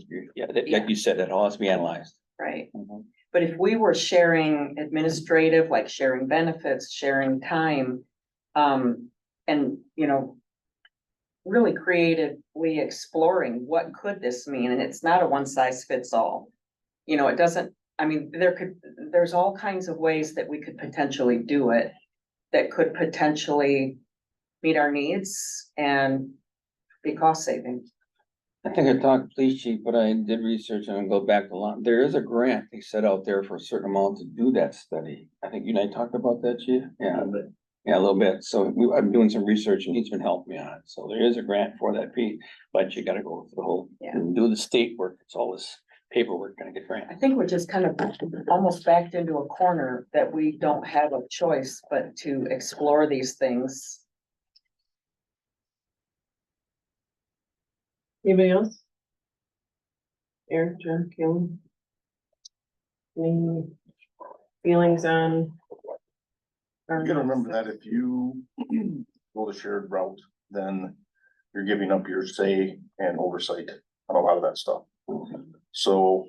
you said, it all has to be analyzed. Right, Mhm. but if we were sharing administrative, like sharing benefits, sharing time, and, really creatively exploring what could this mean, and it's not a one size fits all. It doesn't, there's all kinds of ways that we could potentially do it that could potentially meet our needs and be cost saving. I think I talked to police chief, but I did research and go back a lot. There is a grant they set out there for a certain amount to do that study. I think you and I talked about that, chief? Yeah, but, yeah, a little bit. So I'm doing some research and he's been helping me on it. So there is a grant for that piece, but you gotta go through the whole, Yeah. and do the state work. It's all this paperwork gonna get grant. I think we're just kind of almost backed into a corner that we don't have a choice but to explore these things. Anybody else? Aaron, John, Kim? Any feelings on? You gotta remember that if you go the shared route, then you're giving up your say and oversight on a lot of that stuff. So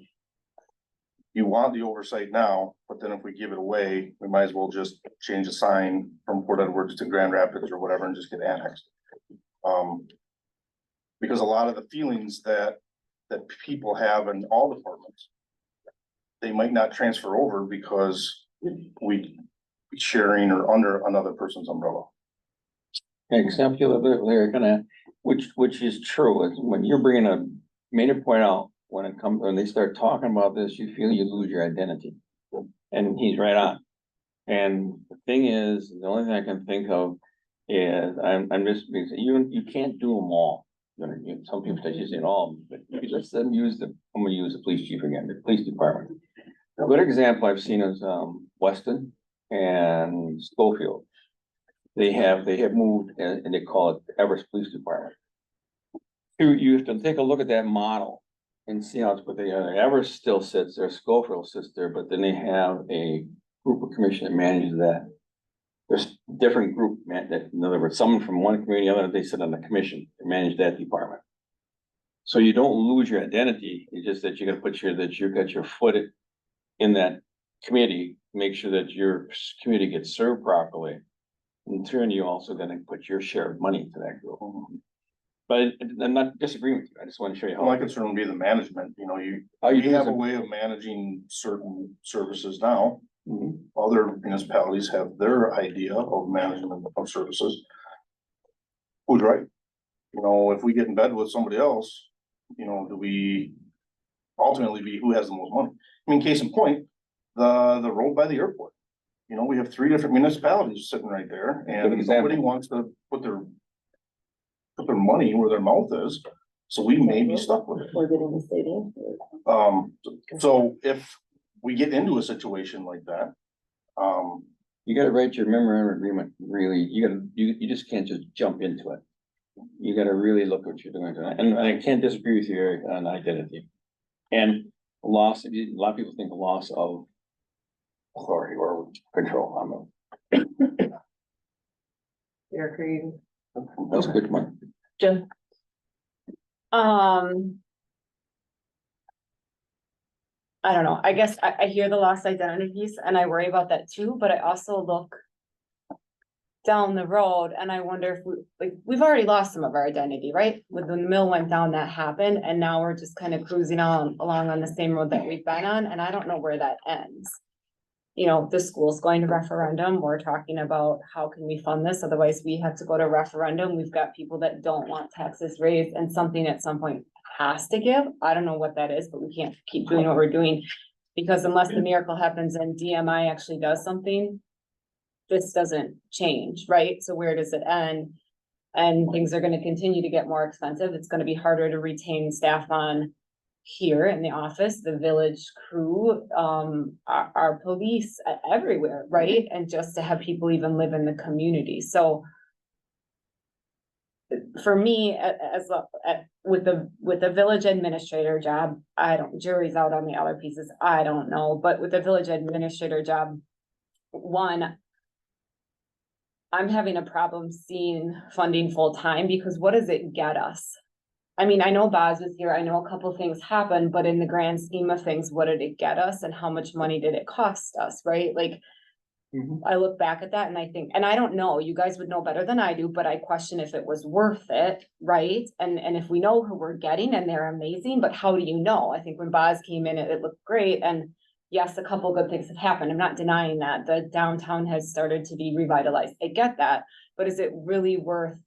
you want the oversight now, but then if we give it away, we might as well just change the sign from Port Edwards to Grand Rapids or whatever and just get annexed. Because a lot of the feelings that people have in all departments, they might not transfer over because we sharing or under another person's umbrella. Example, they're gonna, which is true, is when you're made a point out, when they start talking about this, you feel you lose your identity. And he's right on. And the thing is, the only thing I can think of is, I'm just, because you can't do them all. Some people say you say all, but you just then I'm gonna use the police chief again, the police department. A good example I've seen is, Weston and Schofield. They have moved and they call it the Everest Police Department. You have to take a look at that model and see how it's put together. Everest still sits there, Schofield sits there, but then they have a group of commission that manages that. there's different group, man, that, in other words, someone from one community, other, they sit on the commission to manage that department. So you don't lose your identity, it's just that you gotta put that you got your foot in that committee, make sure that your community gets served properly. In turn, you also gonna put your share of money to that group. But I'm not disagreeing with you, I just wanna show you Well, my how. concern would be the management, How you we have a do way of managing certain services now. Mhm. Other municipalities have their idea of management of services. Who's right? If we get in bed with somebody else, do we ultimately be who has the most money? I mean, case in point, the road by the airport. We have 3 different municipalities sitting right there and Good example. nobody wants to put their money where their mouth is. So we may be stuck with it. We're getting the stadium. So if we get into a situation like that, You gotta write your memorandum of agreement, really, you just can't just jump into it. You gotta really look what you're doing, and I can't disagree with you, Eric, on identity. And a lot of people think a loss of authority or control on them. Eric, are you, That's a good one. Jen? I don't know, I guess I hear the lost identity piece and I worry about that too, but I also look down the road and I wonder if we've already lost some of our identity, right? When the mill went down, that happened, and now we're just kind of cruising on along on the same road that we've been on, and I don't know where that ends. The school's going to referendum, we're talking about how can we fund this, otherwise we have to go to referendum, we've got people that don't want taxes raised, and something at some point has to give. I don't know what that is, but we can't keep doing what we're doing, because unless the miracle happens and DMI actually does something, this doesn't change, right? So where does it end? And things are gonna continue to get more expensive. It's gonna be harder to retain staff on here in the office, the village crew, our police, everywhere, right? And just to have people even live in the community. So for me, with the village administrator job, jury's out on the other pieces, I don't know, but with the village administrator job, one, I'm having a problem seeing funding full-time, because what does it get us? I mean, I know Boz was here, I know a couple things happened, but in the grand scheme of things, what did it get us and how much money did it cost us, right? Like, I look back at that and I think, and I don't know, you guys would know better than I do, but I question if it was worth it, right? And if we know who we're getting and they're amazing, but how do you know? I think when Boz came in, it looked great, and yes, a couple good things have happened. I'm not denying that. The downtown has started to be revitalized. I get that, but is it really worth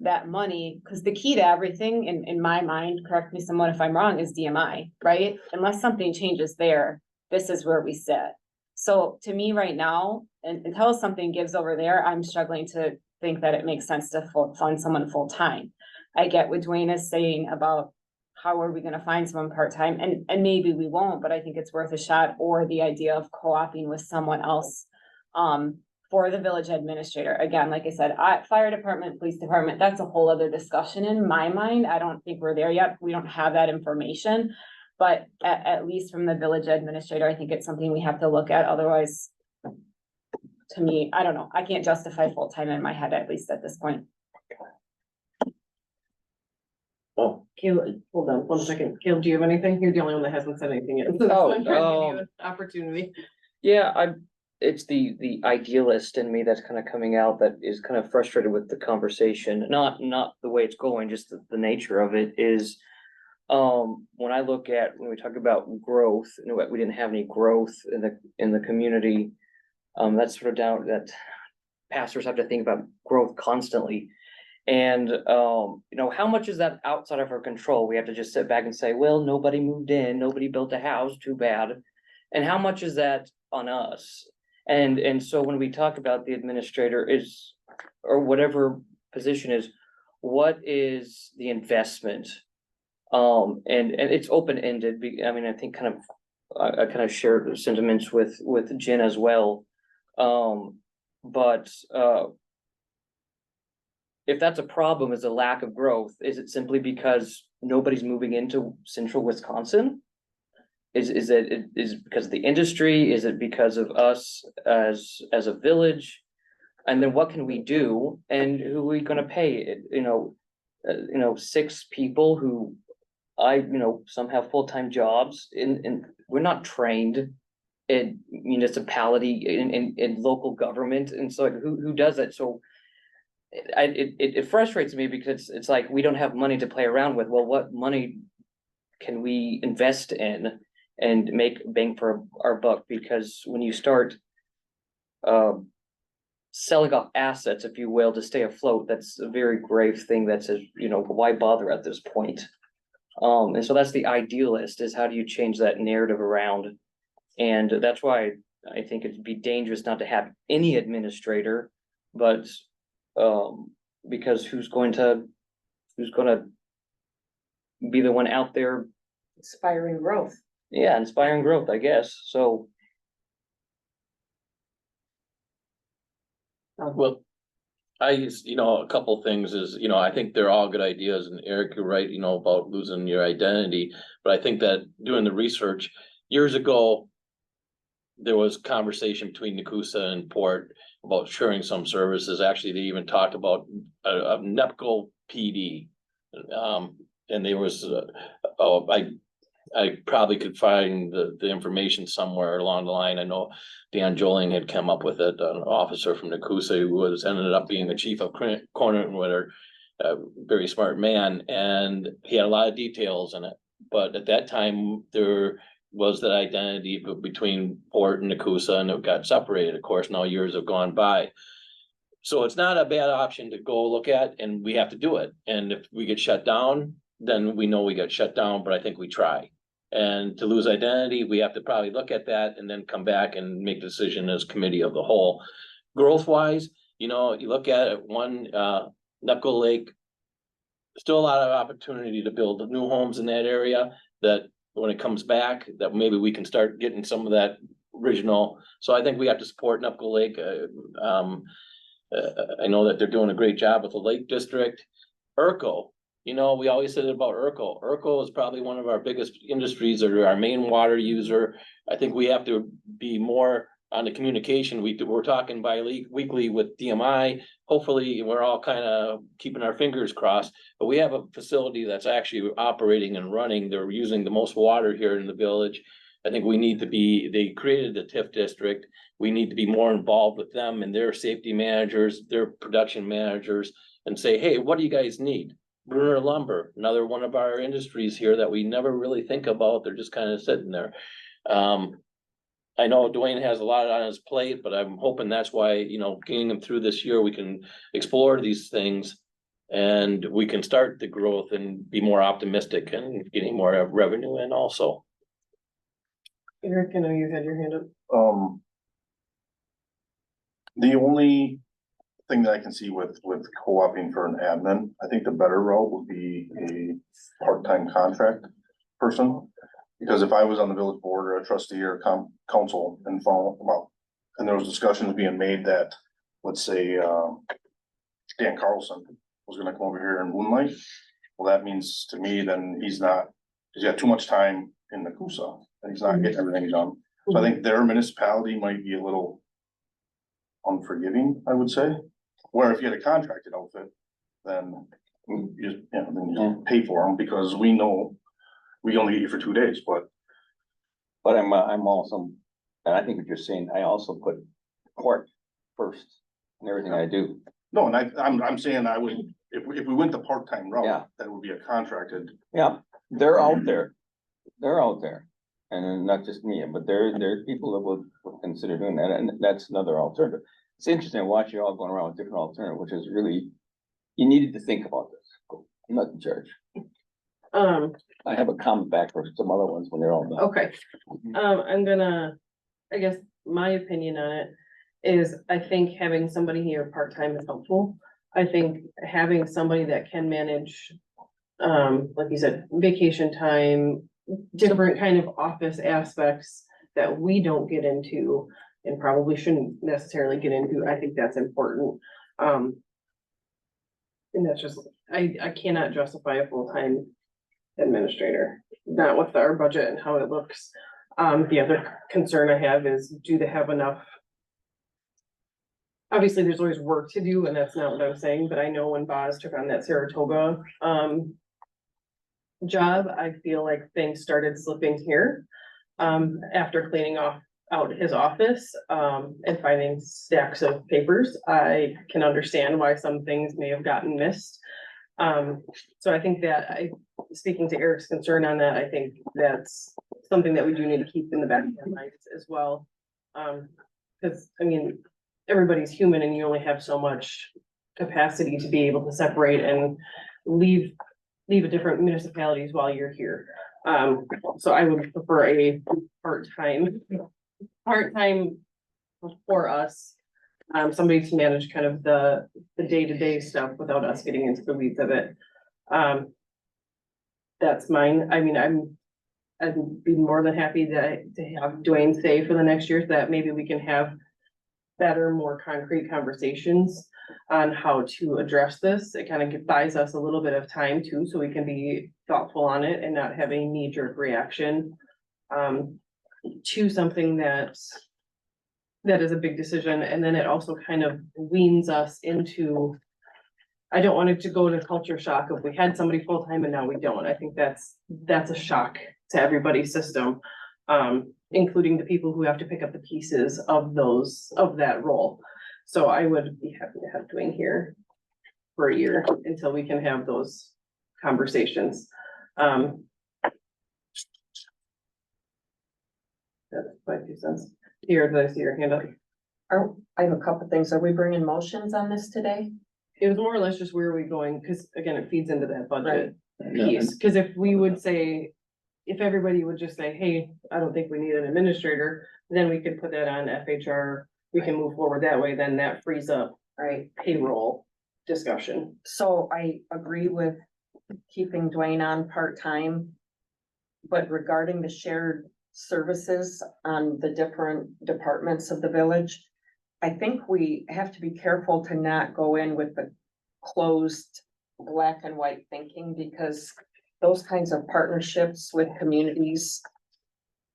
that money? Because the key to everything in my mind, correct me somewhat if I'm wrong, is DMI, right? Unless something changes there, this is where we sit. So to me right now, until something gives over there, I'm struggling to think that it makes sense to fund someone full-time. I get what Dwayne is saying about how are we gonna find someone part-time, and maybe we won't, but I think it's worth a shot, or the idea of co-oping with someone else. For the village administrator, again, like I said, fire department, police department, that's a whole other discussion in my mind. I don't think we're there yet. We don't have that information. But at least from the village administrator, I think it's something we have to look at. Otherwise, to me, I don't know. I can't justify full-time in my head, at least at this point. Oh, Caleb, hold on 1 second. Caleb, do you have anything? You're the only one that hasn't said anything yet. So Oh, I'm trying to give you an opportunity. Yeah, it's the idealist in me that's kind of coming out, that is kind of frustrated with the conversation, not the way it's going, just the nature of it is. When I look at, when we talk about growth, we didn't have any growth in the community. That's sort of down, that pastors have to think about growth constantly. And, how much is that outside of our control? We have to just sit back and say, well, nobody moved in, nobody built a house, too bad. And how much is that on us? And so when we talk about the administrator or whatever position is, what is the investment? And it's open-ended. I mean, I think I kind of share the sentiments with Jen as well. But if that's a problem, is a lack of growth, is it simply because nobody's moving into central Wisconsin? Is it because of the industry? Is it because of us as a village? And then what can we do and who are we gonna pay? You know, 6 people who some have full-time jobs and we're not trained in municipality, in local government. And so like, who does it? So it frustrates me because it's like, we don't have money to play around with. Well, what money can we invest in and make bang for our buck? Because when you start selling off assets, if you will, to stay afloat, that's a very grave thing. That says, why bother at this point? And so that's the idealist, is how do you change that narrative around? And that's why I think it'd be dangerous not to have any administrator, but because who's going to be the one out there? Inspiring growth. Yeah, inspiring growth, I guess. So Well, a couple things is, I think they're all good ideas, and Eric, you're right, about losing your identity. But I think that doing the research years ago, there was conversation between Nakusa and Port about sharing some services. Actually, they even talked about a NEPCO PD. And there was, I probably could find the information somewhere along the line. I know Dan Joling had come up with it, an officer from Nakusa who ended up being the chief of Cornwall, a very smart man, and he had a lot of details in it. But at that time, there was that identity between Port and Nakusa, and it got separated. Of course, now years have gone by. So it's not a bad option to go look at, and we have to do it. And if we get shut down, then we know we got shut down, but I think we try. And to lose identity, we have to probably look at that and then come back and make the decision as committee of the whole. Growth wise, you look at it, Knuckle Lake, still a lot of opportunity to build new homes in that area, that when it comes back, that maybe we can start getting some of that original. So I think we have to support Knuckle Lake. I know that they're doing a great job with the Lake District. ERCO, we always said about ERCO. ERCO is probably one of our biggest industries, or our main water user. I think we have to be more on the communication. We're talking bi-weekly with DMI. Hopefully, we're all kind of keeping our fingers crossed. But we have a facility that's actually operating and running. They're using the most water here in the village. I think we need to be, they created the TIF district. We need to be more involved with them and their safety managers, their production managers, and say, hey, what do you guys need? Brunner Lumber, another one of our industries here that we never really think about. They're just kind of sitting there. I know Dwayne has a lot on his plate, but I'm hoping that's why, getting them through this year, we can explore these things and we can start the growth and be more optimistic and getting more revenue in also. Eric, I know you had your hand up. The only thing that I can see with co-oping for an admin, I think the better route would be a part-time contract person. Because if I was on the village board or a trustee or council and and there was discussions being made that, let's say, Dan Carlson was gonna come over here and moonlight. Well, that means to me, then he's got too much time in Nakusa and he's not getting everything done. So I think their municipality might be a little unforgiving, I would say. Where if you had a contracted outfit, then you pay for them, because we know we only get you for 2 days, but I'm also, and I think what you're saying, I also put Port first in everything I do. no, and I'm saying I would, if we went the part-time Yeah. route, that would be a contracted. Yeah, they're out there. They're out there. And not just me, but there's people that would consider doing that, and that's another alternative. It's interesting to watch you all going around with different alternatives, which is really, you needed to think about this. I'm not in charge. I have a comment back for some other ones when they're all done. Okay, I'm gonna, I guess my opinion on it is, I think having somebody here part-time is helpful. I think having somebody that can manage, like you said, vacation time, different kind of office aspects that we don't get into and probably shouldn't necessarily get into, I think that's important. And that's just, I cannot justify a full-time administrator, not with our budget and how it looks. The other concern I have is, do they have enough obviously there's always work to do, and that's not what I'm saying, but I know when Boz took on that Saratoga, job, I feel like things started slipping here. After cleaning out his office, and finding stacks of papers, I can understand why some things may have gotten missed. So I think speaking to Eric's concern on that, I think that's something that we do need to keep in the back of our minds as well. Cause I mean, everybody's human and you only have so much capacity to be able to separate and leave a different municipalities while you're here. So I would prefer a part-time for us. Somebody to manage kind of the day-to-day stuff without us getting into the weeds of it. That's mine. I mean, I'd be more than happy to have Dwayne stay for the next year, so that maybe we can have better, more concrete conversations on how to address this. It kind of buys us a little bit of time too, so we can be thoughtful on it and not have a knee-jerk reaction to something that is a big decision. And then it also kind of weans us into, I don't want it to go to culture shock if we had somebody full-time and now we don't. I think that's a shock to everybody's system, including the people who have to pick up the pieces of that role. So I would be happy to have Dwayne here for a year until we can have those conversations. That's my 2 cents. Here, did I see your hand up? I have a couple things. Are we bringing motions on this today? It was more or less just where are we going, because again, it feeds into that budget Yeah. piece, because if we would say, if everybody would just say, hey, I don't think we need an administrator, then we could put that on FHR, we can move forward that way, then that frees up Right. payroll discussion. So I agree with keeping Dwayne on part-time. But regarding the shared services on the different departments of the village, I think we have to be careful to not go in with the closed black and white thinking, because those kinds of partnerships with communities,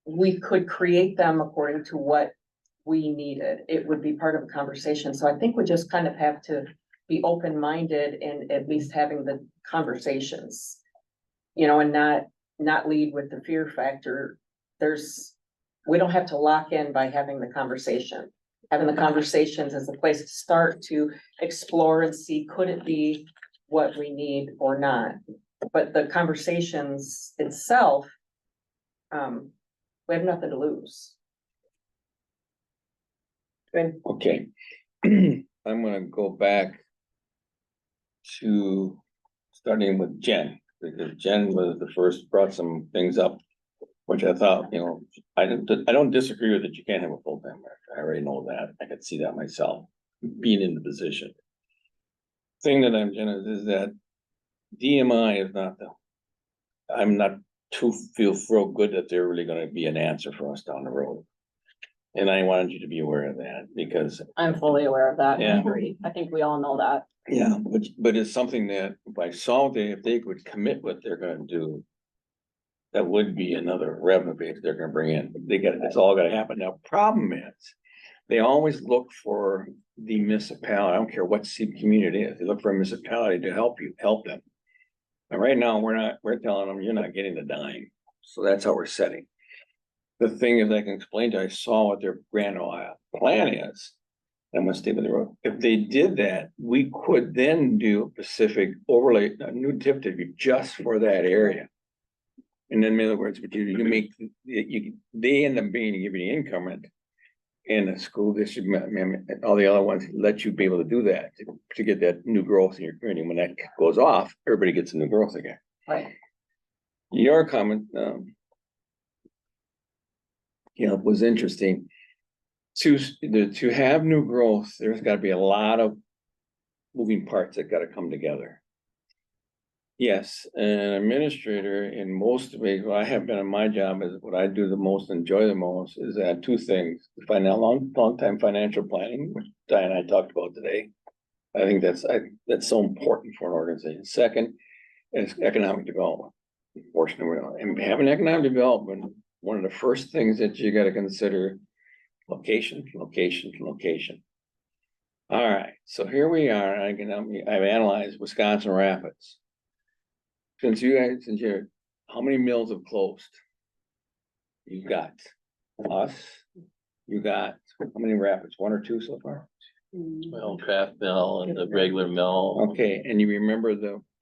we could create them according to what we needed. It would be part of a conversation. So I think we just kind of have to be open-minded and at least having the conversations, and not lead with the fear factor. We don't have to lock in by having the conversation. Having the conversations is a place to start to explore and see, could it be what we need or not? But the conversations itself, we have nothing to lose. Okay. I'm gonna go back to starting with Jen, because Jen was the first, brought some things up, which I thought, I don't disagree with it. You can't have a full-time director. I already know that. I could see that myself, being in the position. Thing that is that DMI is not I'm not feel real good that they're really gonna be an answer for us down the road. And I wanted you to be aware of that, because, I'm fully aware of that. Yeah. I agree. I think we all know that. yeah, but it's something that if they could commit what they're gonna do, that would be another revenue base they're gonna bring in. It's all gotta happen. Now, problem is, they always look for the municipality. I don't care what community it is. They look for a municipality to help them. And right now, we're telling them, you're not getting a dime. So that's how we're setting. The thing is, I can explain I saw what their grand plan is. I'm gonna stay with the road. If they did that, we could then do a Pacific overlay, a new tip to be just for that area. And then in other words, they end up being giving the income rent. And the school district, all the other ones let you be able to do that to get that new growth in your community. When that goes off, everybody gets a new growth again. Right. Your comment, was interesting. To have new growth, there's got to be a lot of moving parts that got to come together. Yes, an administrator in most ways, what I have been in my job is what I do the most, enjoy the most, is that 2 things. Find out long-time financial planning, which Diane and I talked about today. I think that's so important for an organization. Second is economic development. Unfortunately, and having economic development, one of the first things that you got to consider, location. All right, so here we are, I've analyzed Wisconsin Rapids. Since you're, how many mills have closed? You've got us, you got, how many rapids, one or two so far? Well, craft mill and the regular mill. Okay, and you remember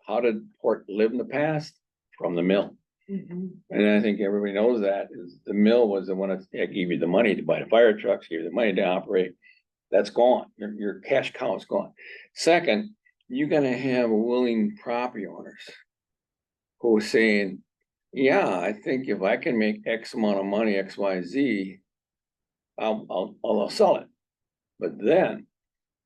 how did Port live in the past? From the mill. And I think everybody knows that is the mill was the one that gave you the money to buy the fire trucks, gave you the money to operate. That's gone. Your cash cow is gone. Second, you're gonna have willing property owners who are saying, yeah, I think if I can make X amount of money, X, Y, Z, I'll sell it. But then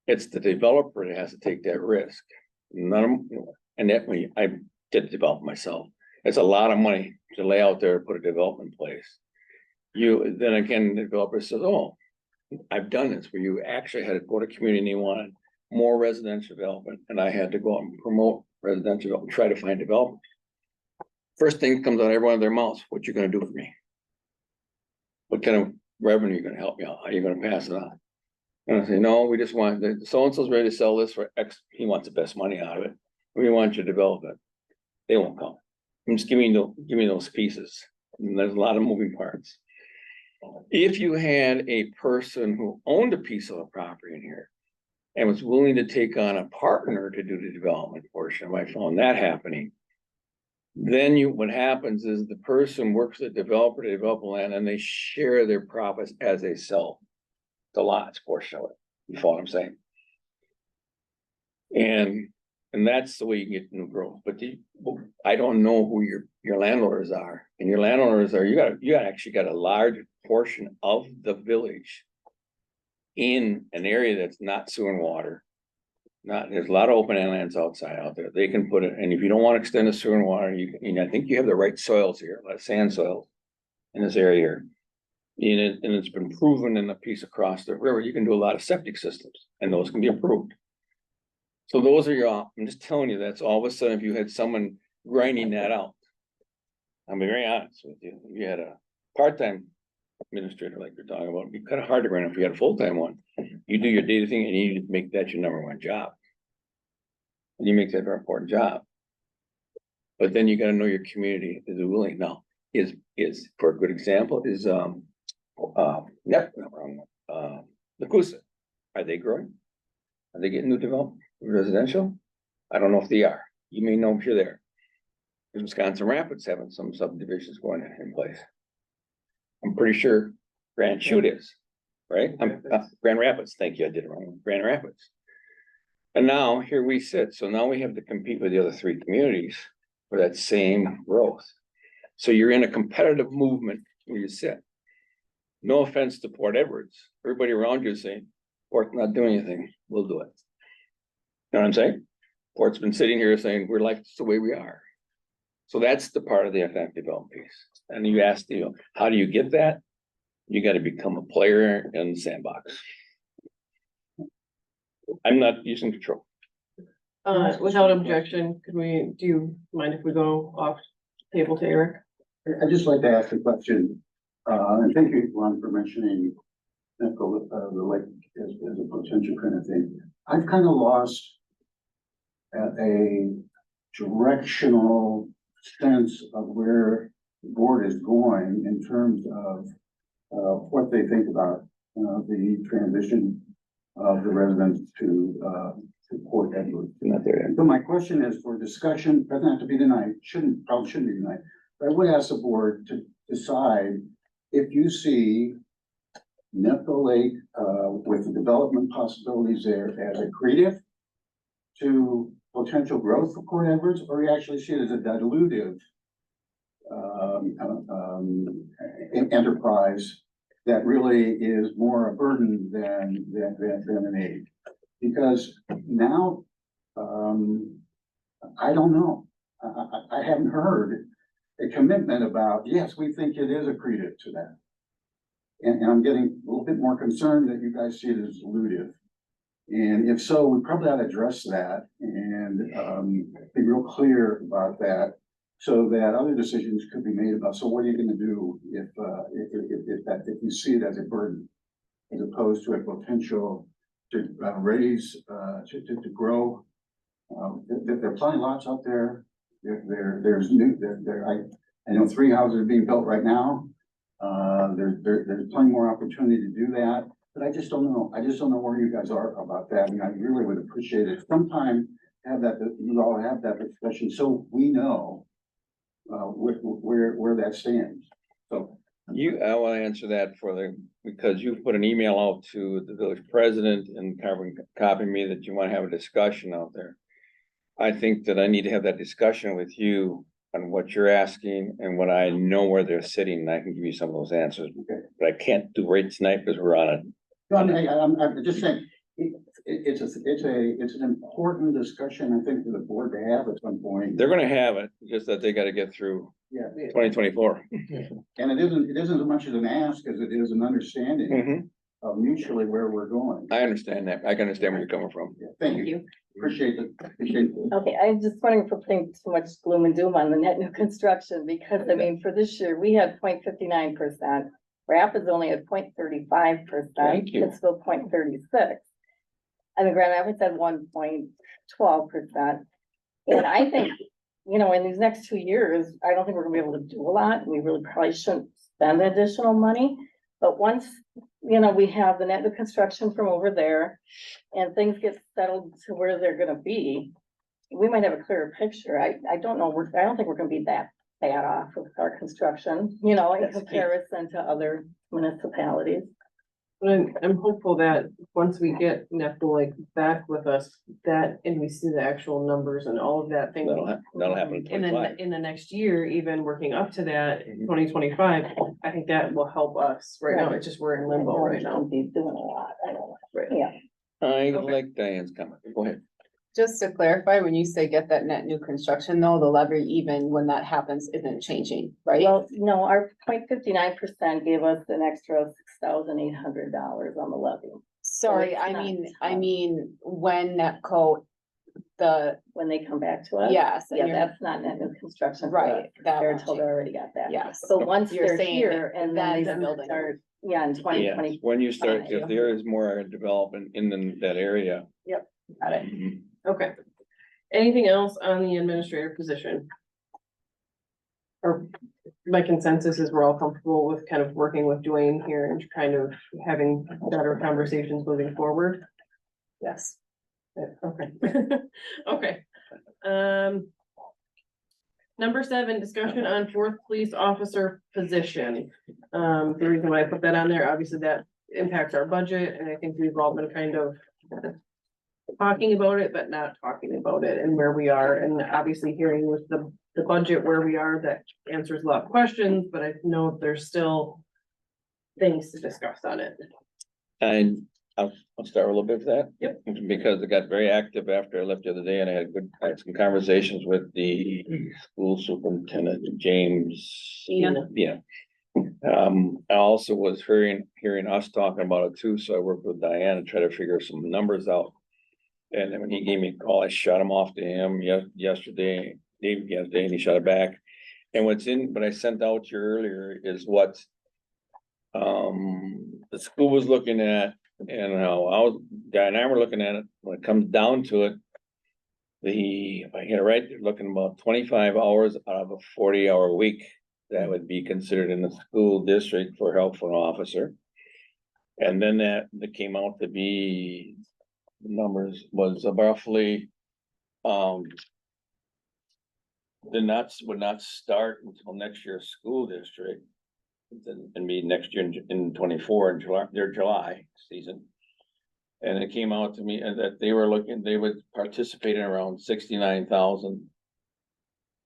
it's the developer that has to take that risk. None of them, and that I did develop myself. It's a lot of money to lay out there, put a development in place. Then again, the developer says, oh, I've done this where you actually had to go to community and you wanted more residential development. And I had to go out and promote residential development, try to find development. First thing comes out of every one of their mouths, what you gonna do for me? What kind of revenue you gonna help me out? How are you gonna pass it on? And I say, no, we just want, so-and-so's ready to sell this for X, he wants the best money out of it. We want you to develop it. They won't come. I'm just giving me those pieces. And there's a lot of moving parts. If you had a person who owned a piece of a property in here and was willing to take on a partner to do the development portion, I found that happening. Then what happens is the person works with the developer to develop the land and they share their profits as they sell the lots portion of it. You follow what I'm saying? And that's the way you get new growth. But I don't know who your landlords are. And your landlords are, you actually got a large portion of the village in an area that's not sewer and water. There's a lot of open lands outside out there. They can put it, and if you don't want to extend the sewer and water, I think you have the right soils here, a lot of sand soils in this area here. And it's been proven in the piece across the river, you can do a lot of septic systems and those can be approved. So those are I'm just telling you, that's all of a sudden, if you had someone grinding that out. I'll be very honest with you, if you had a part-time administrator like you're talking about, it'd be kind of hard to grind if you had a full-time one. You do your data thing and you make that your number one job. And you make that a very important job. But then you gotta know your community is willing. Now, is for a good example, is Nakusa. Are they growing? Are they getting new development residential? I don't know if they are. You may know if you're there. Wisconsin Rapids having some subdivisions going in place. I'm pretty sure Grand Chute is, right? Grand Rapids, thank you, I did it wrong, Grand Rapids. And now, here we sit, so now we have to compete with the other three communities for that same growth. So you're in a competitive movement where you sit. No offense to Port Edwards, everybody around you is saying, Port's not doing anything, we'll do it. You know what I'm saying? Port's been sitting here saying, we're like, it's the way we are. So that's the part of the economic development piece. And you asked, how do you get that? You got to become a player in the sandbox. I'm not using control. Without objection, do you mind if we go off table to Eric? I'd just like to ask a question, and thank you, Ron, for mentioning the lake as a potential kind of thing. I've kind of lost a directional sense of where the board is going in terms of what they think about the transition of the residents to Port Edwards. So my question is for discussion, doesn't have to be tonight, probably shouldn't be tonight, but I would ask the board to decide if you see Nepco Lake with the development possibilities there as accretive to potential growth for Port Edwards, or you actually see it as a dilutive enterprise that really is more a burden than an aid. Because now, I don't know. I haven't heard a commitment about, yes, we think it is accretive to that. And I'm getting a little bit more concerned that you guys see it as dilutive. And if so, we probably ought to address that and be real clear about that so that other decisions could be made about, so what are you gonna do if you see it as a burden as opposed to a potential raise, to grow. There are plenty of lots out there. There's new, I know 3 houses are being built right now. There's plenty more opportunity to do that, but I just don't know. I just don't know where you guys are about that, and I really would appreciate it. Sometime have that, you all have that discussion, so we know where that stands. So I want to answer that because you put an email out to the village president and copy me that you want to have a discussion out there. I think that I need to have that discussion with you on what you're asking and what I know where they're sitting, and I can give you some of those answers. Okay. But I can't do right tonight because we're on it. no, I'm just saying, it's an important discussion, I think, for the board to have at some point. They're gonna have it, just that they gotta get through Yeah, 2024. and it isn't as much as an ask as it is an understanding Mhm. of mutually where we're going. I understand that. I can understand where you're coming from. Yeah, Thank you. Appreciate it. Appreciate it. Okay, I'm just wondering if we're putting too much gloom and doom on the net new construction, because I mean, for this year, we had 0.59%. Rapids only had 0.35%. Thank you. Pittsville 0.36. I mean, Grand Rapids had 1.12%. And I think, you know, in these next 2 years, I don't think we're gonna be able to do a lot. We really probably shouldn't spend additional money. But once, you know, we have the net new construction from over there and things get settled to where they're gonna be, we might have a clearer picture. I don't know, I don't think we're gonna be that bad off with our construction, you know, in That's key. comparison to other municipalities. But I'm hopeful that once we get NEPA like back with us, that, and we see the actual numbers and all of that thing. That'll happen in And then 25. in the next year, even working up to that, Mhm. 2025, I think that will help us. Right now, it's just we're in limbo right now. We'll be doing a lot, I don't know. Right. Yeah. I Okay. like Diane's comment. Go ahead. Just to clarify, when you say get that net new construction though, the levy even when that happens isn't changing, right? Well, no, our 0.59% gave us an extra $6,800 on the levy Sorry, it's I not mean, when NEPCO, the, when they come back to us. yes. and Yeah, you're- that's not net new construction. for Right, us. that They're won't told they change. already got that. Yes. So once You're they're saying here and then then they the building. start, yeah, in 2020. Yes, when you start, Fine. if there is more development in that area. Got it. Mhm. Okay. Anything else on the administrator position? Or my consensus is we're all comfortable with kind of working with Dwayne here and kind of having better conversations moving forward? Yes. Yeah, okay. Okay. Number 7, discussion on 4th police officer position. The reason why I put that on there, obviously that impacts our budget, and I think we've all been kind of talking about it, but not talking about it and where we are, and obviously hearing with the budget where we are, that answers a lot of questions, but I know there's still things to discuss on it. And I'll start a little bit with that. Yep. Because it got very active after I left the other day and I had some conversations with the school superintendent, James. Ina. Yeah. I also was hearing us talking about it too, so I worked with Diane to try to figure some numbers out. And then when he gave me a call, I shot him off to him yesterday, and he shot it back. And what I sent out to you earlier is what the school was looking at and how Diane and I were looking at it. When it comes down to it, if I get it right, they're looking about 25 hours out of a 40-hour week. That would be considered in the school district for help for an officer. And then that came out to be, the numbers was roughly, would not start until next year's school district. And be next year in 24 in July, their July season. And it came out to me that they would participate in around 69,000.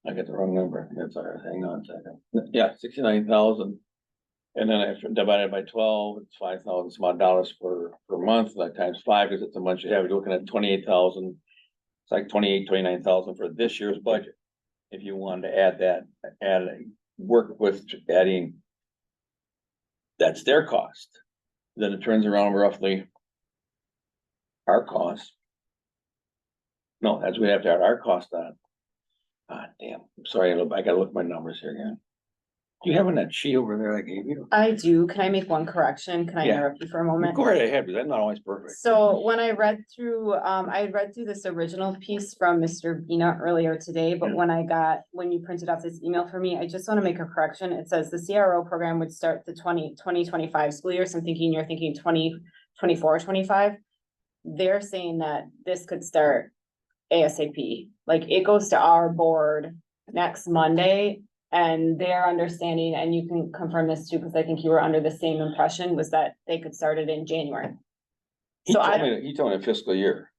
I got the wrong number. That's all right. Hang on a second. Yeah, 69,000. And then I divided by 12, it's 5,000 some odd dollars per month, like times 5, because it's a bunch you have, you're looking at 28,000. It's like 29,000 for this year's budget. If you wanted to work with adding. That's their cost. Then it turns around roughly. Our cost. No, that's, we have to add our cost on. Ah, damn, I'm sorry, I gotta look at my numbers here again. Do you have that sheet over there I gave you? I do. Can I make one correction? Can I Yeah. interrupt you for a moment? Go right ahead, because I'm not always perfect. So when I read through, I had read through this original piece from Mr. Bina earlier today, but when you printed out this email for me, I just want to make a correction. It says the CRO program would start the 2025 school year. So I'm thinking, you're thinking 2024, 25. They're saying that this could start ASAP. Like it goes to our board next Monday. And their understanding, and you can confirm this too, because I think you were under the same impression, was that they could start it in January. He So told me fiscal year.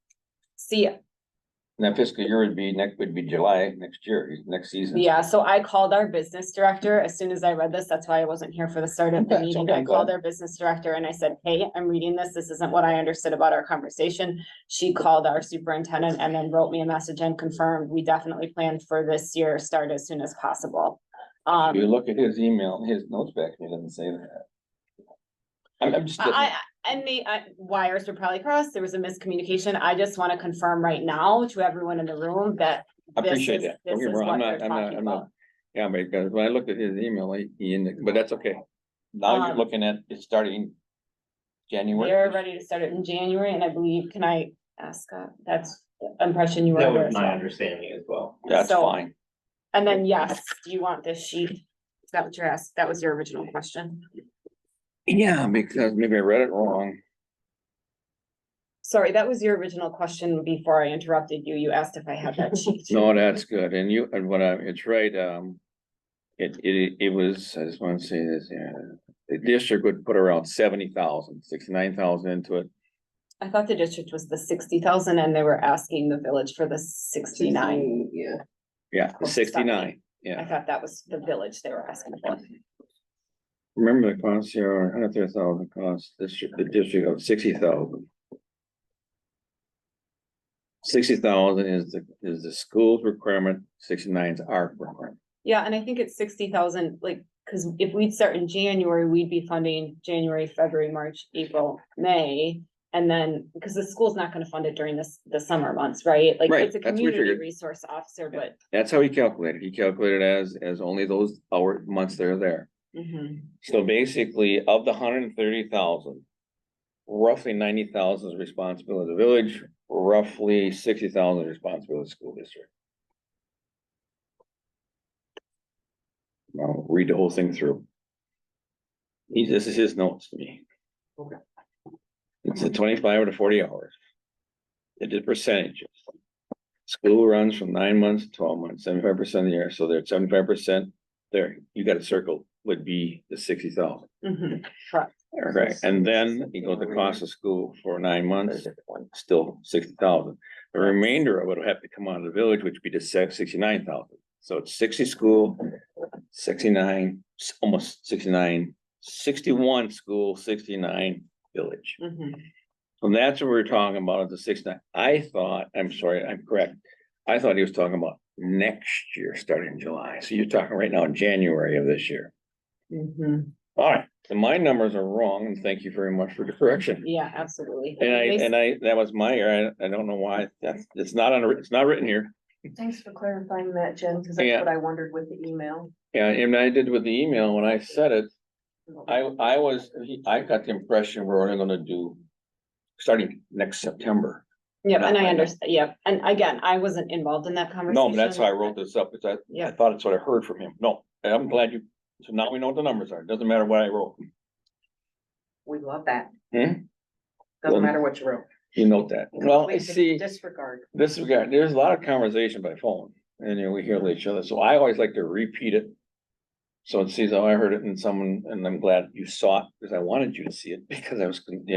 See, And that fiscal year would be July next year, next season. yeah, so I called our business director as soon as I read this. That's why I wasn't here for the start of the Okay, meeting. okay, I I'm called glad. our business director and I said, hey, I'm reading this. This isn't what I understood about our conversation. She called our superintendent and then wrote me a message and confirmed we definitely planned for this year start as soon as possible. If you look at his email, his notes back, he doesn't say that. I'm just. Wires were probably crossed. There was a miscommunication. I just want to confirm right now to everyone in the room that I this appreciate is- that. this Don't get me is wrong, what I'm they're not, talking I'm not. about. Yeah, because when I looked at his email, but that's okay. Now you're looking at it starting January. They're ready to start it in January, and I believe, can I ask, that's the impression you were That under was as my well. understanding as well. That's So- fine. And then, yes, do you want this sheet? Is that what you're asked? That was your original question. Yeah, because maybe I read it wrong. Sorry, that was your original question before I interrupted you. You asked if I had that sheet. No, that's good. And it's right, it was, I just want to say this, yeah. The district would put around 69,000 into it. I thought the district was the 60,000 and they were asking the village for the 69. Yeah. Yeah, Oh, 69, I yeah. thought that was the village they were asking for. Remember the cost here, 130,000 cost, the district of 60,000. 60,000 is the school's requirement, 69 is our requirement. Yeah, and I think it's 60,000, like, because if we'd start in January, we'd be funding January, February, March, April, May. And then, because the school's not gonna fund it during the summer months, right? Like, Right, it's a that's what we community figured. resource officer, but. That's how he calculated. He calculated as only those hour months they're there. Mhm. So basically, of the 130,000, roughly 90,000 is responsibility of the village, roughly 60,000 is responsibility of the school district. I'll read the whole thing through. This is his notes to me. Okay. It's a 25 to 40 hours. It is percentages. School runs from 9 months to 12 months, 75% of the year, so they're at 75% there. You got a circle would be the 60,000. Mhm. Correct. Okay, and then you go to the cost of school for 9 months, still 60,000. The remainder of it will have to come out of the village, which would be the 69,000. So it's 60 school, 69, almost 69, 61 school, 69 village. Mhm. And that's what we're talking about at the 69. I thought, I'm sorry, I'm correct. I thought he was talking about next year, starting in July. So you're talking right now in January of this year. Mhm. All right, so my numbers are wrong, and thank you very much for the correction. Yeah, absolutely. That was my error. I don't know why. It's not it's not written here. Thanks for clarifying that, Jen, because Yeah. that's what I wondered with the email. Yeah, and I did with the email, when I said it, I got the impression we're only gonna do starting next September. Yep, and Not I right now. understand, yep, and again, I wasn't involved in that conversation. No, but that's how I wrote this up, because I Yeah. thought it's what I heard from him. No, and I'm glad so now we know what the numbers are. Doesn't matter what I wrote. We love that. Hmm? Doesn't Well, matter what you wrote. You note that. Well, I Complete see. Disregard. There's a lot of conversation by phone, and we hear each other, so I always like to repeat it. So it sees how I heard it in someone, and I'm glad you saw it, because I wanted you to see it, because I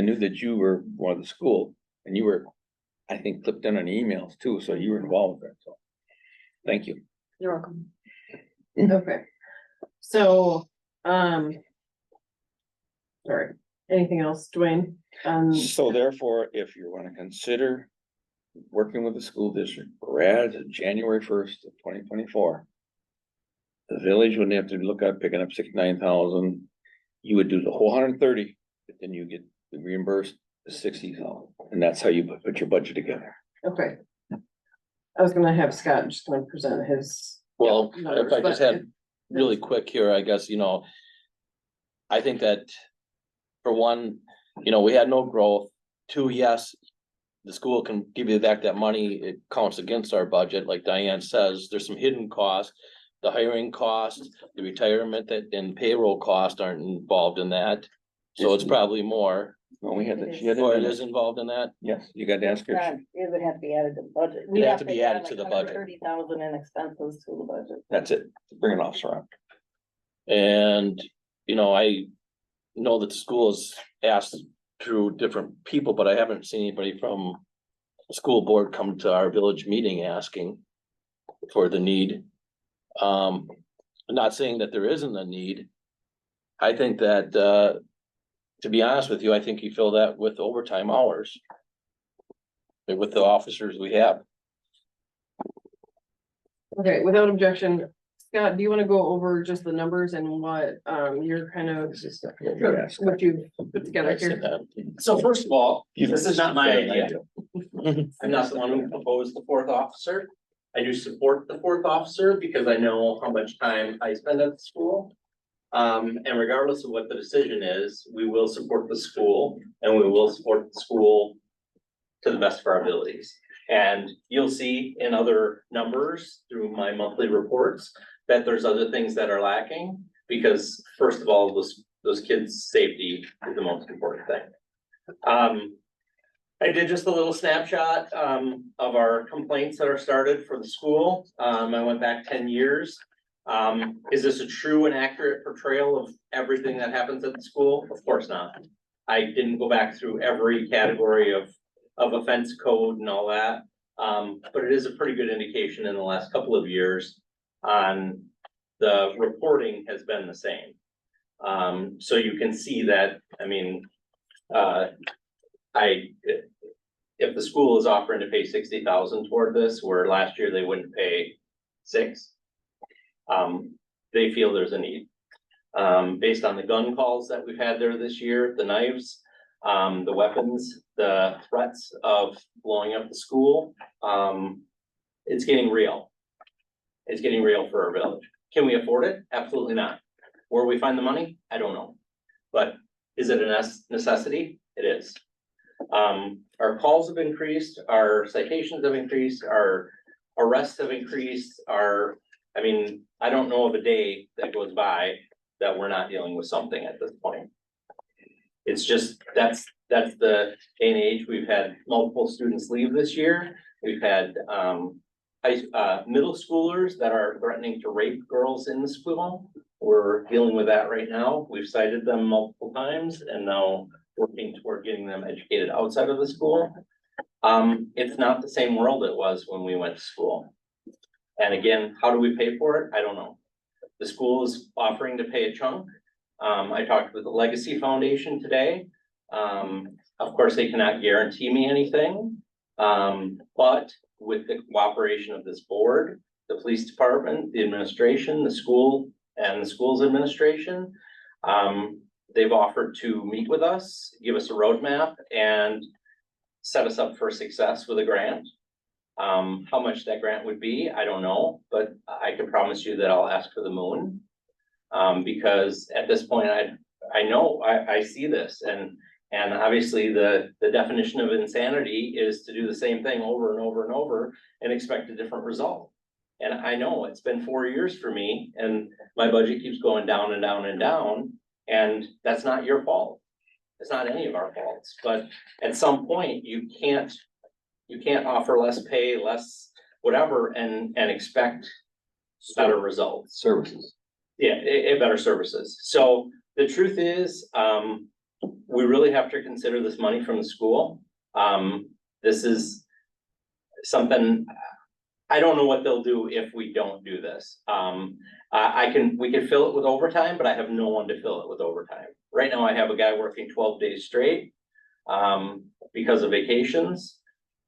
knew that you were one of the school, and you were, I think, clipped in on emails too, so you were involved with it, so. Thank you. You're welcome. Okay. So, sorry, anything else, Dwayne? So therefore, if you wanna consider working with the school district, as of January 1st of 2024. The village wouldn't have to look at picking up 69,000. You would do the whole 130, but then you get reimbursed the 60,000, and that's how you put your budget together. Okay. I was gonna have Scott just gonna present his. Well, if I just had really quick here, I guess, I think that for one, we had no growth. Two, yes, the school can give you back that money. It counts against our budget. Like Diane says, there's some hidden costs. The hiring cost, the retirement and payroll cost aren't involved in that. So it's probably more. Well, we had that, she had Or it it, is involved in that. yes, you got to ask her. It would have to be added to the budget. It'd have to be added to the budget. 30,000 in expenses to the budget. That's it, bring an officer on. And, I know that the school has asked through different people, but I haven't seen anybody from the school board come to our village meeting asking for the need. I'm not saying that there isn't a need. I think that, to be honest with you, I think you fill that with overtime hours. With the officers we have. Okay, without objection, Scott, do you wanna go over just the numbers and what, you're kind of, what you've put together I said here? that. So first of all, this is not my idea. I'm not the one who proposed the fourth officer. I do support the fourth officer because I know how much time I spend at the school. And regardless of what the decision is, we will support the school and we will support the school to the best of our abilities. And you'll see in other numbers through my monthly reports that there's other things that are lacking. Because first of all, those kids' safety is the most important thing. I did just a little snapshot of our complaints that are started for the school. I went back 10 years. Is this a true and accurate portrayal of everything that happens at the school? Of course not. I didn't go back through every category of offense code and all that. But it is a pretty good indication in the last couple of years on the reporting has been the same. So you can see that, if the school is offering to pay 60,000 toward this, where last year they wouldn't pay 6, they feel there's a need. Based on the gun calls that we've had there this year, the knives, the weapons, the threats of blowing up the school, it's getting real. It's getting real for our village. Can we afford it? Absolutely not. Where we find the money? I don't know. But is it a necessity? It is. Our calls have increased, our citations have increased, our arrests have increased, I don't know of a day that goes by that we're not dealing with something at this point. It's just, that's the day and age. We've had multiple students leave this year. We've had, middle schoolers that are threatening to rape girls in the school. We're dealing with that right now. We've cited them multiple times and now working toward getting them educated outside of the school. It's not the same world it was when we went to school. And again, how do we pay for it? I don't know. The school is offering to pay a chunk. I talked with the Legacy Foundation today. Of course, they cannot guarantee me anything. But with the cooperation of this board, the police department, the administration, the school and the school's administration, they've offered to meet with us, give us a roadmap and set us up for success with a grant. How much that grant would be, I don't know, but I can promise you that I'll ask for the moon. Because at this point, I know, I see this and obviously the definition of insanity is to do the same thing over and over and over and expect a different result. And I know it's been 4 years for me and my budget keeps going down and down and down. And that's not your fault. It's not any of our faults, but at some point you can't offer less pay, less whatever, and expect better results. Services. Yeah, better services. So the truth is, we really have to consider this money from the school. This is something, I don't know what they'll do if we don't do this. We can fill it with overtime, but I have no one to fill it with overtime. Right now I have a guy working 12 days straight, because of vacations.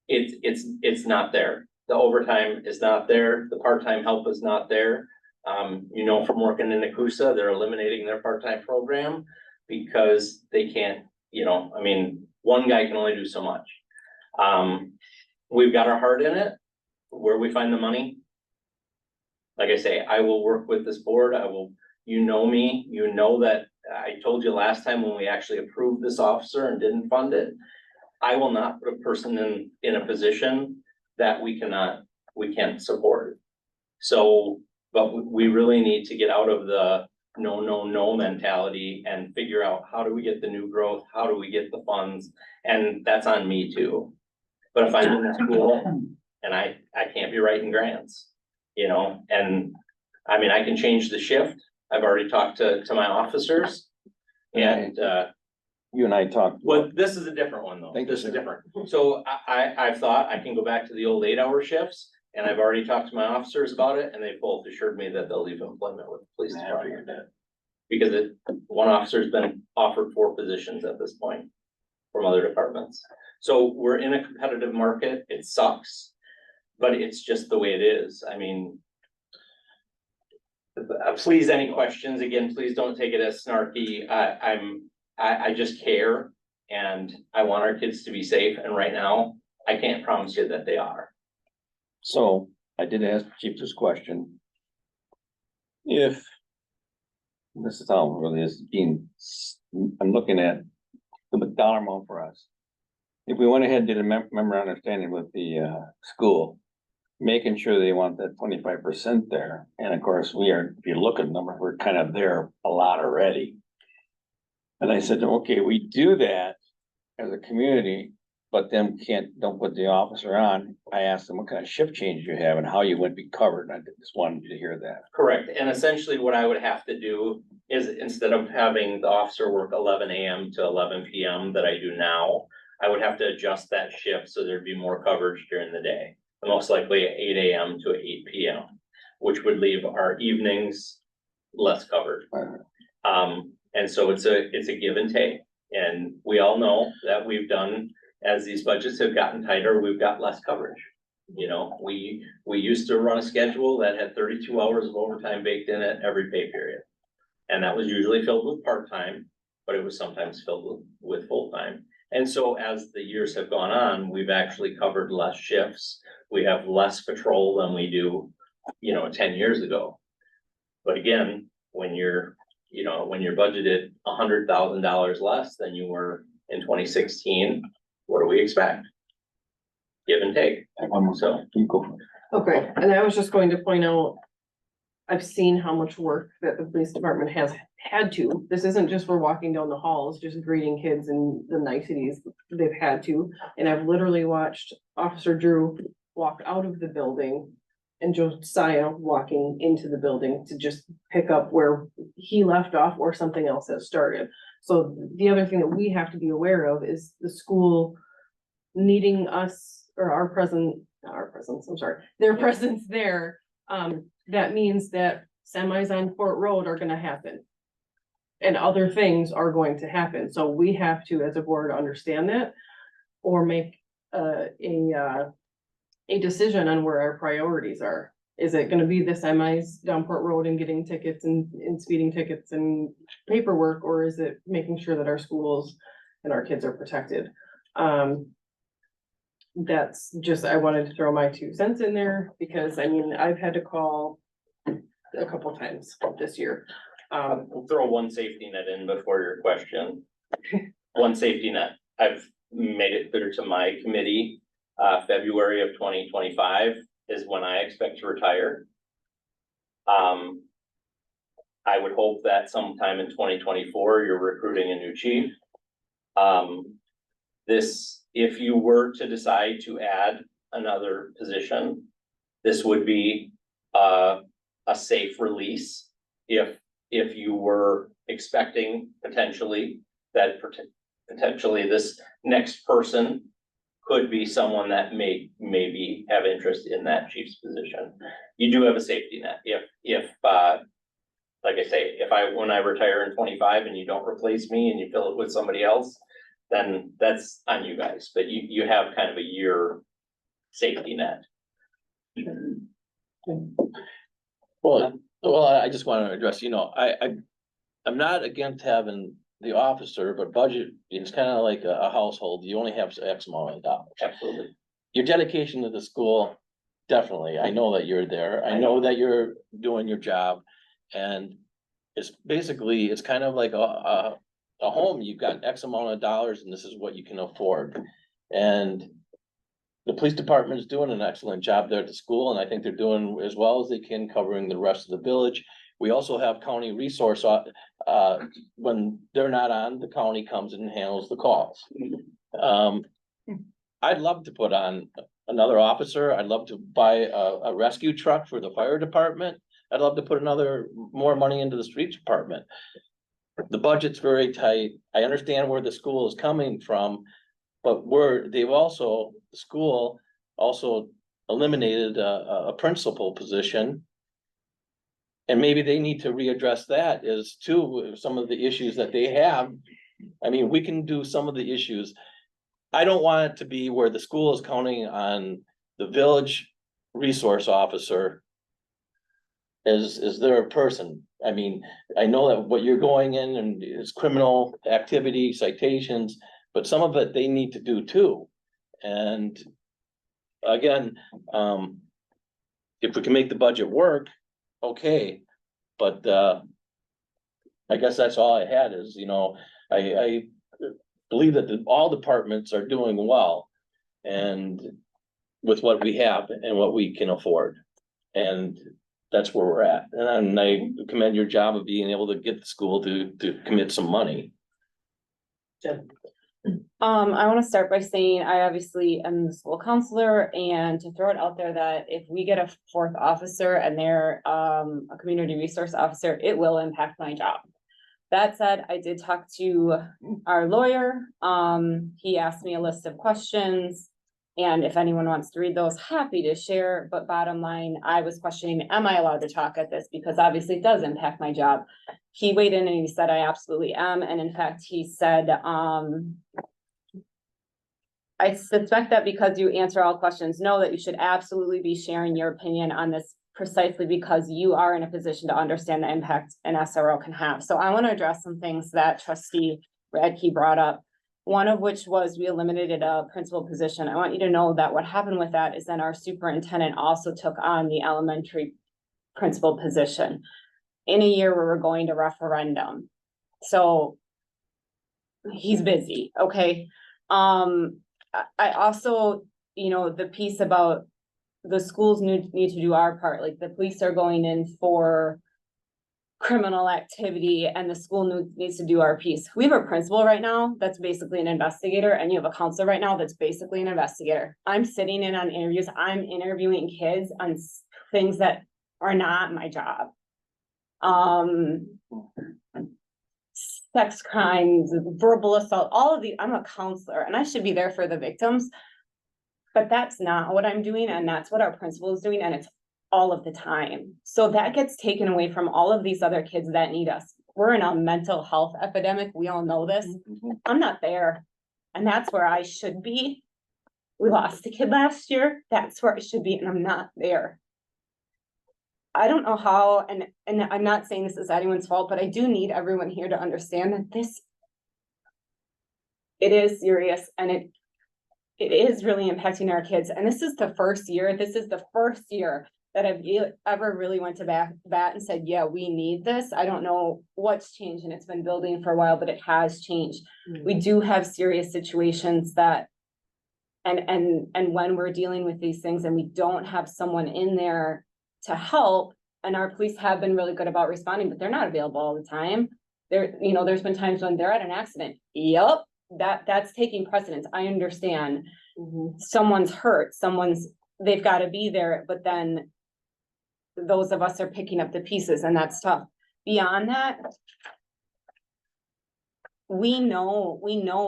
It's not there. The overtime is not there. The part-time help is not there. From working in Nakusa, they're eliminating their part-time program because they can't, one guy can only do so much. We've got our heart in it. Where we find the money, like I say, I will work with this board. I will, you know me, you know that I told you last time when we actually approved this officer and didn't fund it. I will not put a person in a position that we can't support. So, but we really need to get out of the no mentality and figure out how do we get the new growth? How do we get the funds? And that's on me too. But if I'm in the school and I can't be writing grants, you know, and I mean, I can change the shift. I've already talked to my officers. And, You and I talked. well, this is a different one though. Thank you, This is sir. different. So I've thought I can go back to the old 8-hour shifts. And I've already talked to my officers about it, and they both assured me that they'll leave employment with the police department. Because one officer's been offered 4 positions at this point from other departments. So we're in a competitive market. It sucks, but it's just the way it is. I mean, please, any questions? Again, please don't take it as snarky. I just care, and I want our kids to be safe. And right now, I can't promise you that they are. So I did ask Chief this question. If this is how it really is being, I'm looking at the dollar amount for us. If we went ahead and did a member understanding with the school, making sure they want that 25% there. And of course, we are, if you look at the number, we're kind of there a lot already. And I said, okay, we do that as a community, but then don't put the officer on. I asked them what kind of shift change you have and how you would be covered. And I just wanted you to hear that. Correct, and essentially what I would have to do is instead of having the officer work 11 AM to 11 PM that I do now, I would have to adjust that shift so there'd be more coverage during the day. Most likely 8 AM to 8 PM, which would leave our evenings less covered. And so it's a give and take, and we all know that we've done, as these budgets have gotten tighter, we've got less coverage. You know, we used to run a schedule that had 32 hours of overtime baked in it every pay period. And that was usually filled with part-time, but it was sometimes filled with full-time. And so as the years have gone on, we've actually covered less shifts. We have less patrol than we do, 10 years ago. But again, when you're budgeted $100,000 less than you were in 2016, what do we expect? Give and take. So, You go for it. Okay, and I was just going to point out, I've seen how much work that the police department has had to. This isn't just for walking down the halls, just greeting kids and the niceties they've had to. And I've literally watched Officer Drew walk out of the building and Josiah walking into the building to just pick up where he left off or something else has started. So the other thing that we have to be aware of is the school needing us or their presence there. That means that semis on Fort Road are gonna happen. And other things are going to happen. So we have to, as a board, understand that or make a decision on where our priorities are. Is it gonna be the semis down Port Road and getting tickets and speeding tickets and paperwork, or is it making sure that our schools and our kids are protected? That's just, I wanted to throw my 2 cents in there, because I mean, I've had to call a couple times this year. I'll throw one safety net in before your question. One safety net. I've made it clear to my committee, February of 2025 is when I expect to retire. I would hope that sometime in 2024, you're recruiting a new chief. If you were to decide to add another position, this would be a safe release. If you were expecting potentially that potentially this next person could be someone that may maybe have interest in that chief's position. You do have a safety net. If like I say, when I retire in 25 and you don't replace me and you fill it with somebody else, then that's on you guys, but you have kind of a year safety net. Well, I just want to address, I'm not against having the officer, but budget is kind of like a household. You only have X amount of dollars. Absolutely. Your dedication to the school definitely. I know that you're there. I know that you're doing your job. And it's basically, it's kind of like a home. You've got X amount of dollars and this is what you can afford. And the police department is doing an excellent job there at the school, and I think they're doing as well as they can covering the rest of the village. We also have county resource, when they're not on, the county comes and handles the calls. I'd love to put on another officer. I'd love to buy a rescue truck for the fire department. I'd love to put more money into the street department. The budget's very tight. I understand where the school is coming from, but the school also eliminated a principal position. And maybe they need to readdress that as too, some of the issues that they have. I mean, we can do some of the issues. I don't want it to be where the school is counting on the village resource officer as their person. I mean, I know that what you're going in and is criminal activity, citations, but some of it they need to do too. And again, if we can make the budget work, okay, but I guess that's all I had is, I believe that all departments are doing well and with what we have and what we can afford. And that's where we're at. And I commend your job of being able to get the school to commit some money. I want to start by saying I obviously am the school counselor, and to throw it out there that if we get a fourth officer and they're a community resource officer, it will impact my job. That said, I did talk to our lawyer. He asked me a list of questions, and if anyone wants to read those, happy to share. But bottom line, I was questioning, am I allowed to talk at this? Because obviously it does impact my job. He weighed in and he said, I absolutely am. And in fact, he said, I suspect that because you answer all questions, know that you should absolutely be sharing your opinion on this precisely because you are in a position to understand the impact an SRO can have. So I want to address some things that Trustee Radke brought up. One of which was we eliminated a principal position. I want you to know that what happened with that is then our superintendent also took on the elementary principal position in a year where we're going to referendum. So he's busy, okay? I also, the piece about the schools need to do our part, like the police are going in for criminal activity and the school needs to do our piece. We have a principal right now that's basically an investigator, and you have a counselor right now that's basically an investigator. I'm sitting in on interviews. I'm interviewing kids on things that are not my job. Sex crimes, verbal assault, all of these. I'm a counselor and I should be there for the victims, but that's not what I'm doing. And that's what our principal is doing. And it's all of the time. So that gets taken away from all of these other kids that need us. We're in a mental health epidemic. We all know this. I'm not there. And that's where I should be. We lost a kid last year. That's where I should be. And I'm not there. I don't know how, and I'm not saying this is anyone's fault, but I do need everyone here to understand that it is serious and it is really impacting our kids. And this is the first year that I've ever really went to bat and said, yeah, we need this. I don't know what's changed and it's been building for a while, but it has changed. We do have serious situations that, and when we're dealing with these things and we don't have someone in there to help, and our police have been really good about responding, but they're not available all the time. There's been times when they're at an accident. Yep, that's taking precedence. I understand. Someone's hurt, they've got to be there, but then those of us are picking up the pieces, and that's tough. Beyond that, we know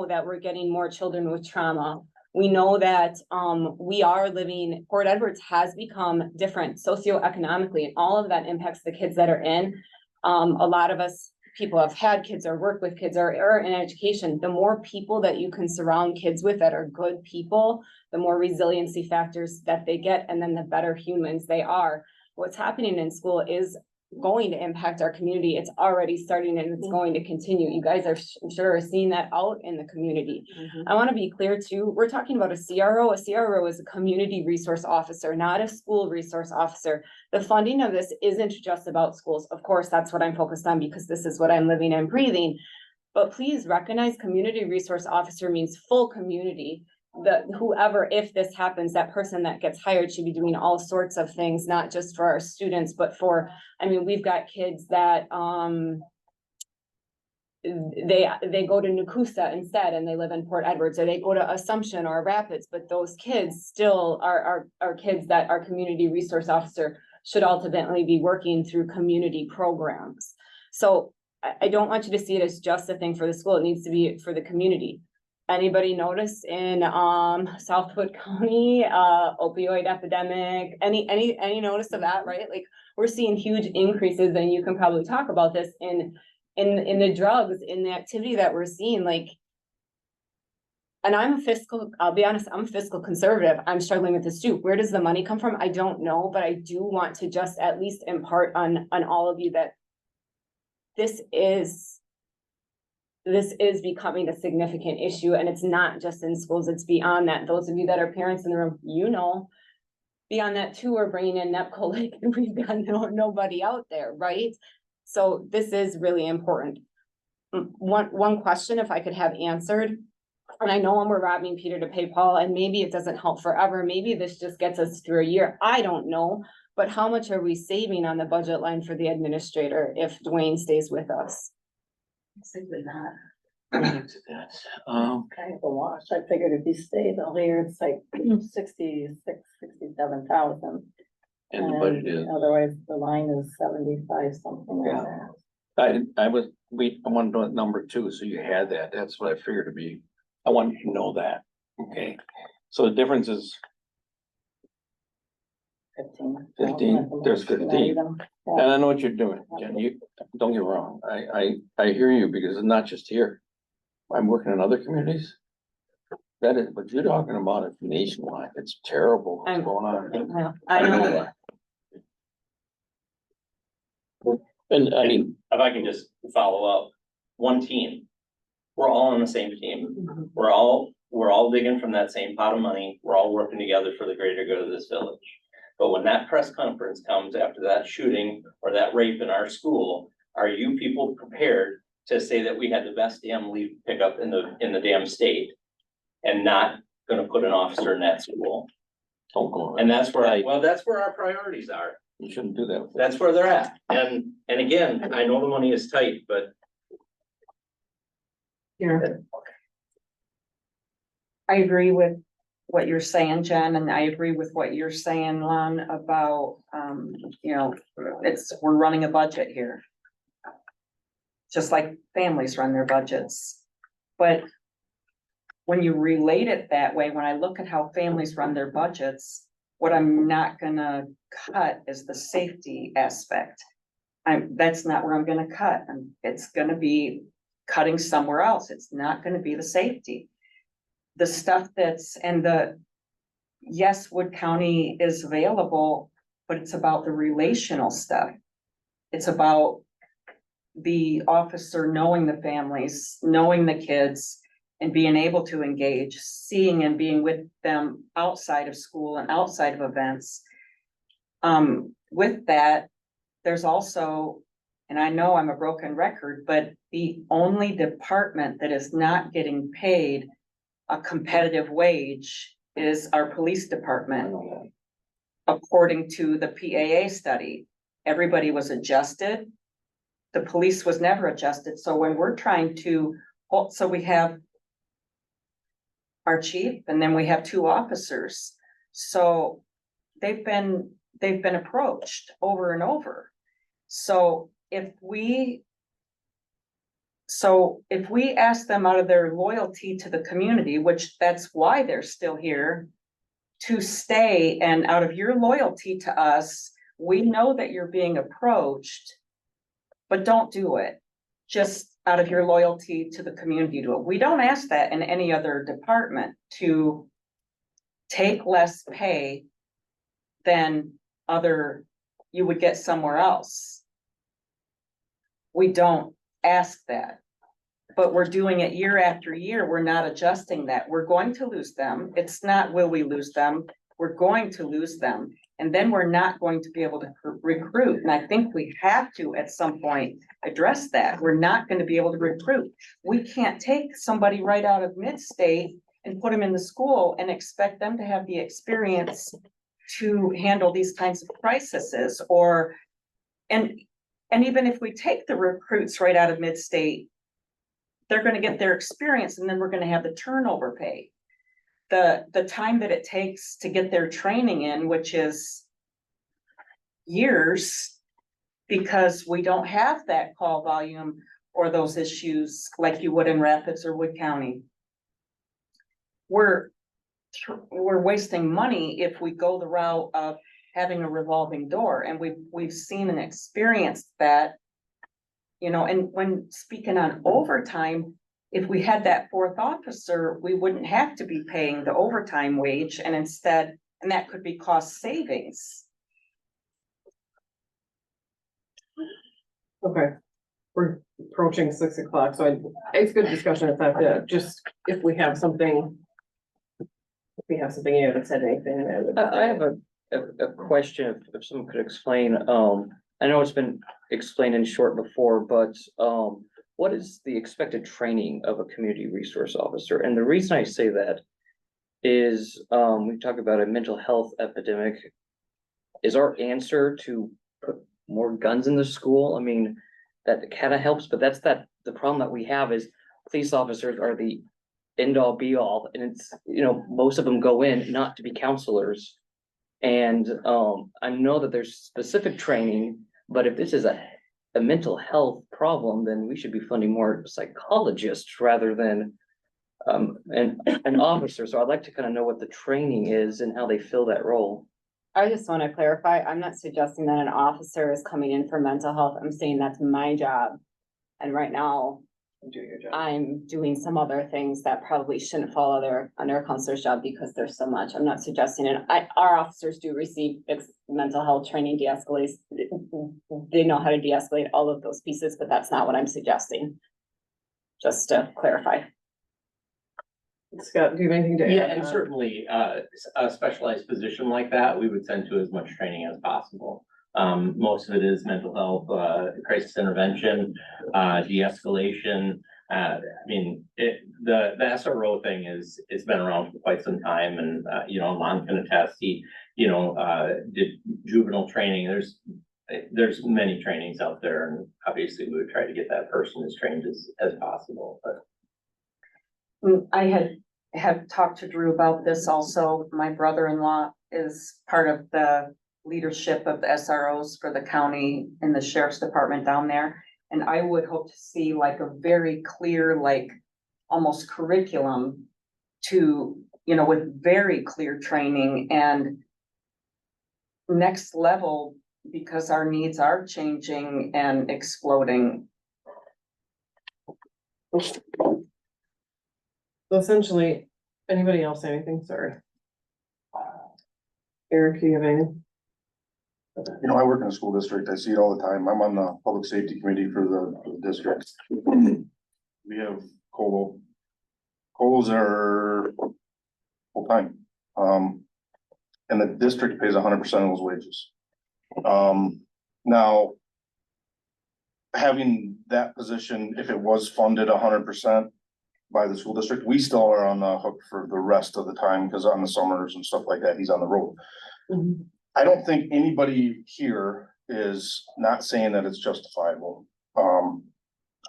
that we're getting more children with trauma. We know that Port Edwards has become different socioeconomically, and all of that impacts the kids that are in. A lot of us, people have had kids or work with kids or are in education. The more people that you can surround kids with that are good people, the more resiliency factors that they get, and then the better humans they are. What's happening in school is going to impact our community. It's already starting and it's going to continue. You guys are, I'm sure, seeing that out in the community. I want to be clear too, we're talking about a CRO. A CRO is a community resource officer, not a school resource officer. The funding of this isn't just about schools. Of course, that's what I'm focused on because this is what I'm living and breathing. But please recognize community resource officer means full community. Whoever, if this happens, that person that gets hired should be doing all sorts of things, not just for our students, but for, I mean, we've got kids that, they go to Nakusa instead and they live in Port Edwards, or they go to Assumption or Rapids, but those kids still are kids that our community resource officer should ultimately be working through community programs. So I don't want you to see it as just a thing for the school. It needs to be for the community. Anybody notice in Southwood County, opioid epidemic, any notice of that, right? Like, we're seeing huge increases, and you can probably talk about this in the drugs, in the activity that we're seeing, like. And I'll be honest, I'm a fiscal conservative. I'm struggling with this too. Where does the money come from? I don't know, but I do want to just at least impart on all of you that this is becoming a significant issue, and it's not just in schools, it's beyond that. Those of you that are parents in the room, you know, beyond that too, we're bringing in NEPCO, like we've got nobody out there, right? So this is really important. One question, if I could have answered, and I know we're robbing Peter to pay Paul, and maybe it doesn't help forever, maybe this just gets us through a year, I don't know, but how much are we saving on the budget line for the administrator if Dwayne stays with us? Simply not. Um, Kind of a wash. I figured if he stayed all year, it's like 67,000. and the budget is, Otherwise, the line is 75, something like Yeah. that. I wanted to know that number too, so you had that, that's what I figured to be, I wanted to know that, okay? So the difference is 15. 15, there's 15. And I know what you're doing, Jen, you, don't get me wrong, I hear you, because it's not just here. I'm working in other communities. That is, but you're talking about it nationwide, it's terrible what's going on. I know. and I mean, If I can just follow up, one team. We're all on the same team. We're all digging from that same pot of money. We're all working together for the greater good of this village. But when that press conference comes after that shooting or that rape in our school, are you people prepared to say that we had the best damn leave pickup in the damn state and not gonna put an officer in that school? don't go, And that's where, that's where our priorities are. You shouldn't do that. That's where they're at. And again, I know the money is tight, but I agree with what you're saying, Jen, and I agree with what you're saying, Lon, about, we're running a budget here. Just like families run their budgets. But when you relate it that way, when I look at how families run their budgets, what I'm not gonna cut is the safety aspect. That's not where I'm gonna cut, and it's gonna be cutting somewhere else. It's not gonna be the safety. The stuff yes, Wood County is available, but it's about the relational stuff. It's about the officer knowing the families, knowing the kids, and being able to engage, seeing and being with them outside of school and outside of events. With that, there's also, and I know I'm a broken record, but the only department that is not getting paid a competitive wage is our police department. According to the PAA study, everybody was adjusted. The police was never adjusted. So when we're trying to, so we have our chief and then we have 2 officers. So they've been approached over and over. So if we ask them out of their loyalty to the community, which that's why they're still here, to stay, and out of your loyalty to us, we know that you're being approached, but don't do it. Just out of your loyalty to the community, do it. We don't ask that in any other department, to take less pay than you would get somewhere else. we don't ask that. But we're doing it year after year. We're not adjusting that. We're going to lose them. It's not will we lose them? We're going to lose them. And then we're not going to be able to recruit. And I think we have to at some point address that. We're not going to be able to recruit. We can't take somebody right out of mid-state and put them in the school and expect them to have the experience to handle these kinds of crises or, and even if we take the recruits right out of mid-state, they're gonna get their experience and then we're gonna have the turnover pay. The time that it takes to get their training in, which is years, because we don't have that call volume or those issues like you would in Rapids or Wood County. We're wasting money if we go the route of having a revolving door, and we've seen and experienced that. You know, and when speaking on overtime, if we had that fourth officer, we wouldn't have to be paying the overtime wage and instead, and that could be cost savings. Okay, we're approaching 6 o'clock, so it's good discussion. It's not just if we have something. If we have something, you haven't said anything. I have a question, if someone could explain, I know it's been explained in short before, but, what is the expected training of a community resource officer? And the reason I say that is, we talk about a mental health epidemic. Is our answer to put more guns in the school? I mean, that kind of helps, but the problem that we have is police officers are the end all be all, and it's, you know, most of them go in not to be counselors. And, I know that there's specific training, but if this is a mental health problem, then we should be funding more psychologists rather than an officer. So I'd like to kind of know what the training is and how they fill that role. I just want to clarify, I'm not suggesting that an officer is coming in for mental health. I'm saying that's my job. And right now, Do your job. I'm doing some other things that probably shouldn't fall under a counselor's job because there's so much. I'm not suggesting it. Our officers do receive mental health training, de-escalate. They know how to de-escalate all of those pieces, but that's not what I'm suggesting. Just to clarify. Scott, do you have anything to add? Yeah, and certainly, a specialized position like that, we would send to as much training as possible. Most of it is mental health, crisis intervention, de-escalation. I mean, the SRO thing it's been around for quite some time, and, you know, Lon can attest, he, you know, did juvenile training. There's many trainings out there, and obviously we would try to get that person as trained as possible, but. I have talked to Drew about this also. My brother-in-law is part of the leadership of the SROs for the county and the sheriff's department down there. And I would hope to see like a very clear, like almost curriculum to, you know, with very clear training and next level, because our needs are changing and exploding. So essentially, anybody else say anything? Sorry. Eric, do you have anything? You know, I work in a school district. I see it all the time. I'm on the public safety committee for the district. We have COLO. COLOs are full time. And the district pays 100% of those wages. Now, having that position, if it was funded 100% by the school district, we still are on the hook for the rest of the time, because on the summers and stuff like that, he's on the road. Mm-hmm. I don't think anybody here is not saying that it's justifiable.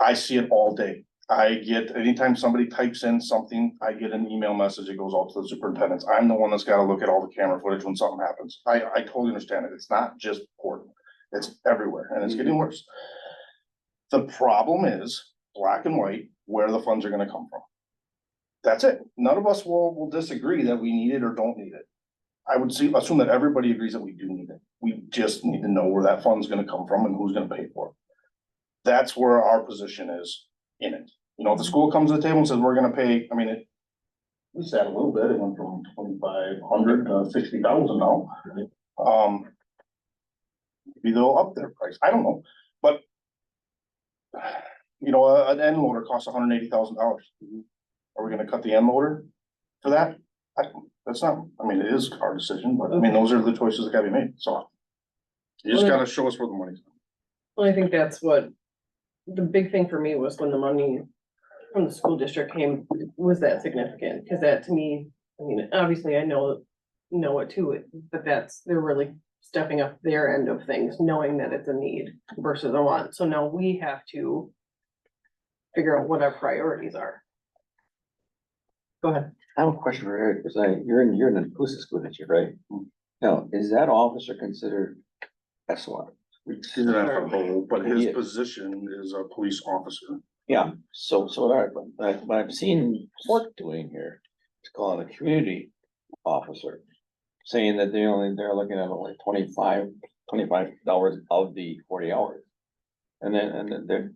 I see it all day. Anytime somebody types in something, I get an email message, it goes out to the superintendents. I'm the one that's gotta look at all the camera footage when something happens. I totally understand it. It's not just Portland. It's everywhere, and it's getting worse. The problem is black and white, where the funds are gonna come from. That's it. None of us will disagree that we need it or don't need it. I would assume that everybody agrees that we do need it. We just need to know where that fund's gonna come from and who's gonna pay for it. That's where our position is in it. You know, if the school comes to the table and says, we're gonna pay, I mean, we said a little bit, it went from 2,500 to 60,000 now. Maybe they'll up their price, I don't know, but you know, an end loader costs $180,000. Are we gonna cut the end loader for that? That's not, I mean, it is our decision, but I mean, those are the choices that gotta be made, so. You just gotta show us where the money's. Well, I think that's what, the big thing for me was when the money from the school district came, was that significant? Cause that to me, I mean, obviously I know it too, but they're really stepping up their end of things, knowing that it's a need versus a want. So now we have to figure out what our priorities are. Go ahead. I have a question for Eric, because you're in the Nacusa school district, right? Now, is that officer considered S1? He's an FFO, but his Yeah. position is a police officer. Yeah, so what I've seen Fort doing here, it's called a community officer. Saying that they're looking at only $25 of the 40 hours. And then they're,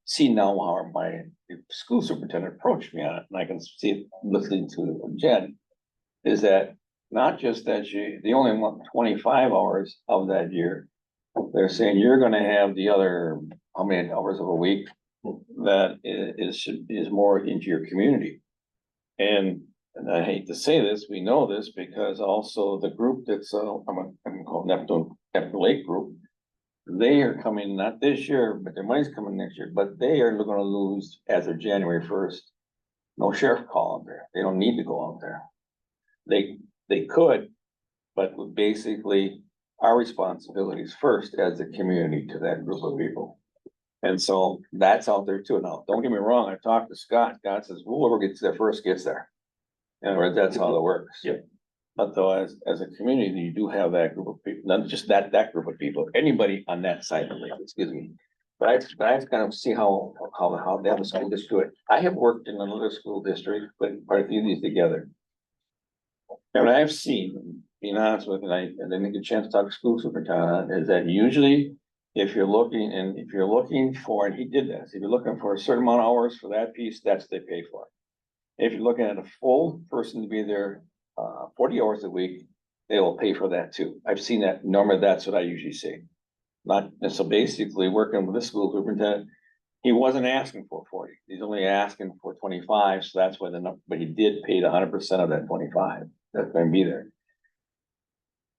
see now how my school superintendent approached me on it, and I can see it listening to Jen. Is that not just that they only want 25 hours of that year. They're saying you're gonna have the other, how many hours of a week that is more into your community. And I hate to say this, we know this because also the group that's, I'm gonna call Neptune Lake Group. They are coming, not this year, but their money's coming next year, but they are gonna lose as of January 1st. No sheriff call out there. They don't need to go out there. They could, but basically our responsibilities first as a community to that group of people. And so that's out there too. Now, don't get me wrong, I talked to Scott. Scott says, whoever gets there first gets there. In other words, that's how it works. Yep. But though, as a community, you do have that group of people, not just that group of people, anybody on that side of the lake, excuse me. But I kind of see how the other school district do it. I have worked in another school district, putting quite a few of these together. And what I've seen, being honest with you, and I didn't get a chance to talk to school superintendent, is that usually if you're looking for, and he did this, if you're looking for a certain amount of hours for that piece, that's what they pay for. If you're looking at a full person to be there, 40 hours a week, they will pay for that too. I've seen that. Normally, that's what I usually see. And so basically working with the school superintendent, he wasn't asking for 40. He's only asking for 25. So that's why but he did pay 100% of that 25. That's going to be there.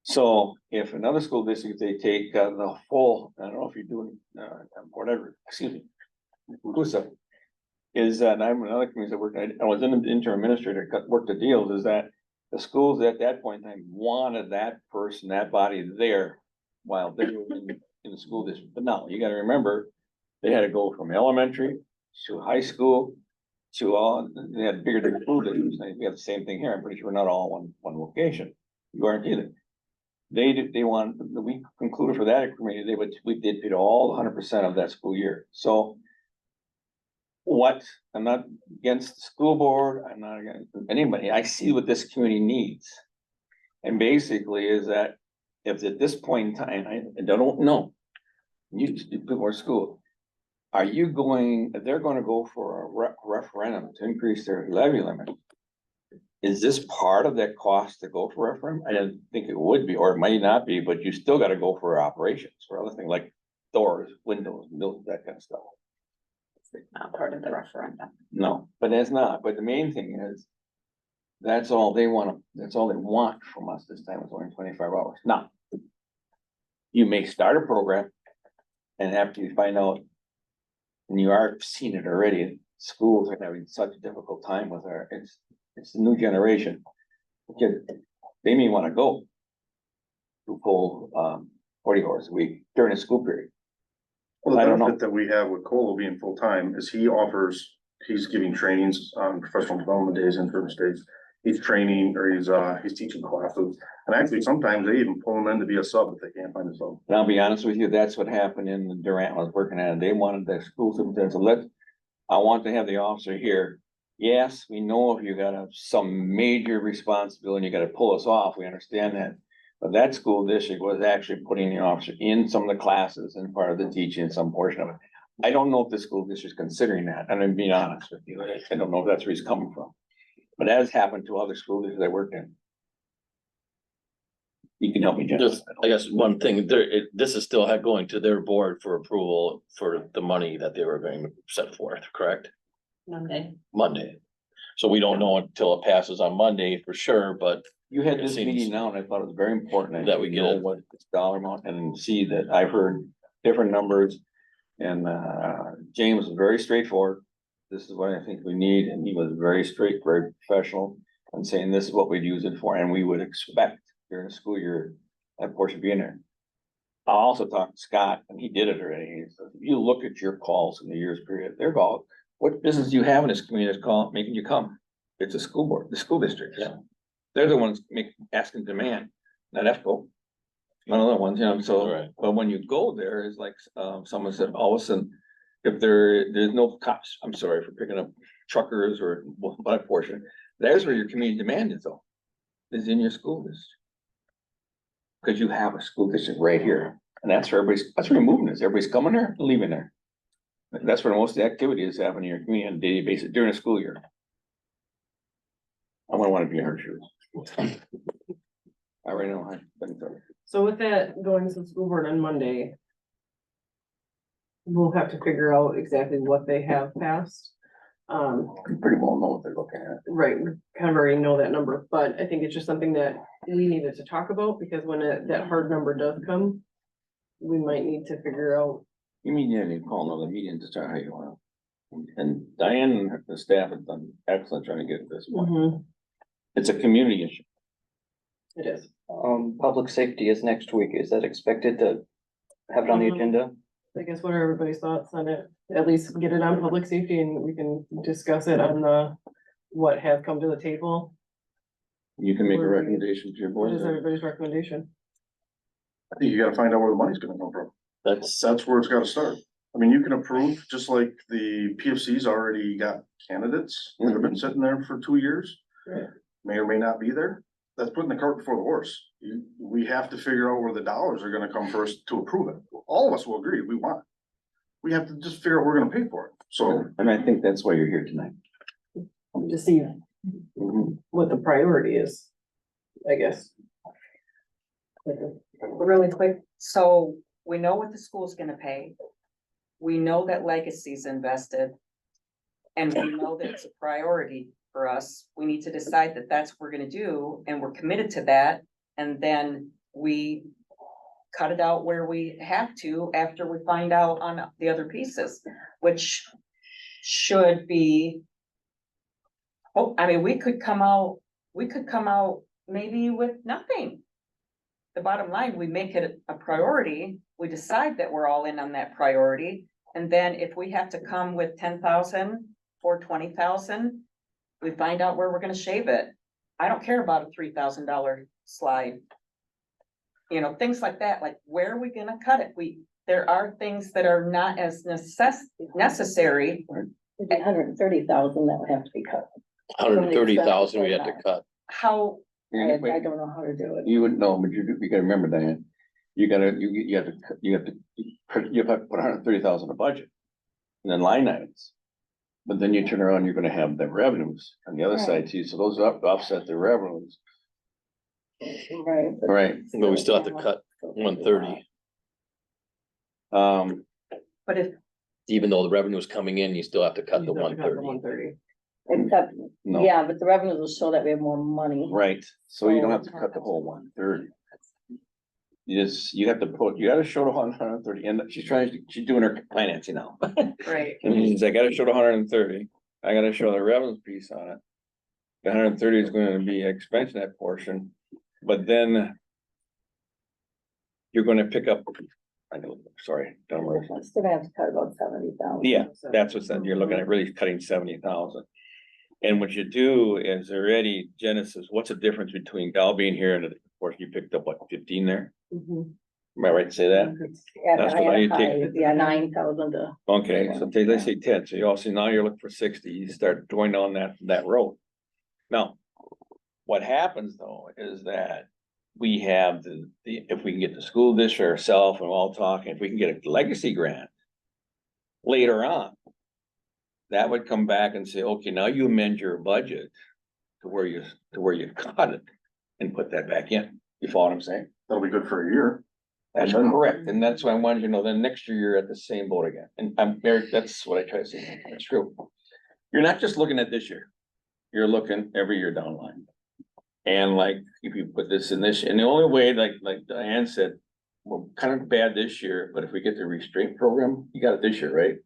So if another school district, they take the full, I don't know if you're doing, whatever, excuse me, Nacusa, is that I'm another community that worked, I was an interim administrator, worked the deals, is that the schools at that point in time wanted that person, that body there while they were in the school district. But now you got to remember, they had to go from elementary to high school to all, they had bigger school districts. We have the same thing here. I'm pretty sure we're not all one location. You aren't either. They want, we concluded for that committee, we did pay all 100% of that school year. So I'm not against the school board, I'm not against anybody, I see what this community needs. And basically is that if at this point in time, I don't know, you people are school, if they're gonna go for a referendum to increase their levy limit, is this part of that cost to go for referendum? I didn't think it would be, or it might not be, but you still gotta go for operations, for other things like doors, windows, that kind of stuff. Not part of the referendum. No, but that's not, but the main thing is, that's all they want from us this time, is only 25 hours. Now, you may start a program, and after you find out, and you are seeing it already, schools are having such a difficult time with it's the new generation. Because they may want to go to full 40 hours a week during the school period. Well, I the don't know. benefit that we have with Colo being full-time is he's giving trainings on professional development days in certain states. He's training, or he's teaching classes, and actually sometimes they even pull him in to be a sub if they can't find a sub. And I'll be honest with you, that's what happened in Durant when I was working at it. They wanted the school superintendent I want to have the officer here. Yes, we know if you got some major responsibility, you got to pull us off. We understand that. But that school district was actually putting the officer in some of the classes and part of the teaching, some portion of it. I don't know if the school district is considering that, and I'm being honest with you. I don't know if that's where he's coming from. But that has happened to other school districts I worked in. You can help me, Jen. Just, I guess, one thing, this is still going to their board for approval for the money that they were going to set forth, correct? Monday. Monday. So we don't know until it passes on Monday for sure, but You had It this seems- meeting now, and I thought it was very important. That we get know it. what this dollar amount and see that I've heard different numbers. And, James was very straightforward. This is what I think we need, and he was very straight, very professional. And saying this is what we'd use it for, and we would expect during the school year, that portion be in there. I also talked to Scott, and he did it already. He says, if you look at your calls in the years period, they're all, what business do you have in this community that's calling, making you come? It's a school board, the school district. Yeah. They're the ones asking demand, not EFCO. None of the ones, you know, so, Right. but when you go there, it's like, someone said, all of a sudden, if there's no cops, I'm sorry for picking up truckers or what portion, there's where your community demand is though, is in your school district. Cause you have a school district right here, and that's where that's where you're moving is, everybody's coming there, and leaving there. That's where most of the activity is happening in your community on a daily basis during the school year. I wouldn't wanna be in her shoes. I already know, I've been through it. So with that going to the school board on Monday. We'll have to figure out exactly what they have passed. You pretty well know what they're looking at. Right, we kind of already know that number, but I think it's just something that we needed to talk about, because when that hard number does come. We might need to figure out, You mean, yeah, you call another meeting to start how you want. And Diane and the staff have done excellent trying to get to this point. Mhm, It's a community issue. it is. Public safety is next week. Is that expected to have it on the agenda? I guess what are everybody's thoughts on it? At least get it on public safety and we can discuss it on what has come to the table. You can make a Where we- recommendation to your What board. is everybody's recommendation? I think you gotta find out where the money's gonna come from. That's where it's gotta start. I mean, you can approve, just like the PFC's already got candidates that have been sitting there for 2 years. Right. May or may not be there. That's putting the cart before the horse. We have to figure out where the dollars are gonna come first to approve it. All of us will agree, we want. We have to just figure out where we're gonna pay for it. So And I think that's why you're here tonight. To see what the priority is, I guess. Really quick, so we know what the school's gonna pay. We know that Legacy's invested. And we know that it's a priority for us. We need to decide that that's what we're gonna do, and we're committed to that. And then we cut it out where we have to after we find out on the other pieces, which should be. Oh, I mean, we could come out maybe with nothing. The bottom line, we make it a priority, we decide that we're all in on that priority, and then if we have to come with 10,000 or 20,000. We find out where we're gonna shave it. I don't care about a $3,000 slide. You know, things like that, like where are we gonna cut it? There are things that are not as necessary. It'd be 130,000 that would have to be cut. 130,000 we had to cut. How, I don't know how to do it. You would know, but you gotta remember, Diane, you have to put 130,000 in a budget. And then line items. But then you turn around, you're gonna have the revenues on the other side too, so those offset the revenues. Right. Right. But we still have to cut 130, but if, even though the revenue is coming in, you still have to cut the You don't have the 130. 130. Except, No, yeah, but the revenues will show that we have more money. right, so you don't have to cut the whole 130. You have to you gotta show the 130, and she's doing her financing now. right, And she says, I gotta show the 130, I gotta show the revenue piece on it. The 130 is gonna be expense that portion, but then. You're gonna pick up, I know, sorry, dumber. I'm still gonna have to cut about 70,000. Yeah, that's what's, you're looking at really cutting 70,000. And what you do is already Genesis, what's the difference between Gal being here and of course you picked up what, 15 there? Mhm. Am I right to say that? Yeah, That's what you take. Yeah, 9,000 to. Okay, so let's say 10, so you also, now you're looking for 60, you start going on that road. Now, what happens though is that we have if we can get the school district ourselves and we're all talking, if we can get a legacy grant later on, that would come back and say, okay, now you amend your budget to where you cut it and put that back in. You follow what I'm saying? That'll be good for a year. That's correct, and that's why I wanted you to know, then next year you're at the same boat again, and I'm very, that's what I try to say, that's true. You're not just looking at this year, you're looking every year down the line. And like, if you put this in this, and the only way, like Diane said, we're kind of bad this year, but if we get the restraint program, you got it this year, right?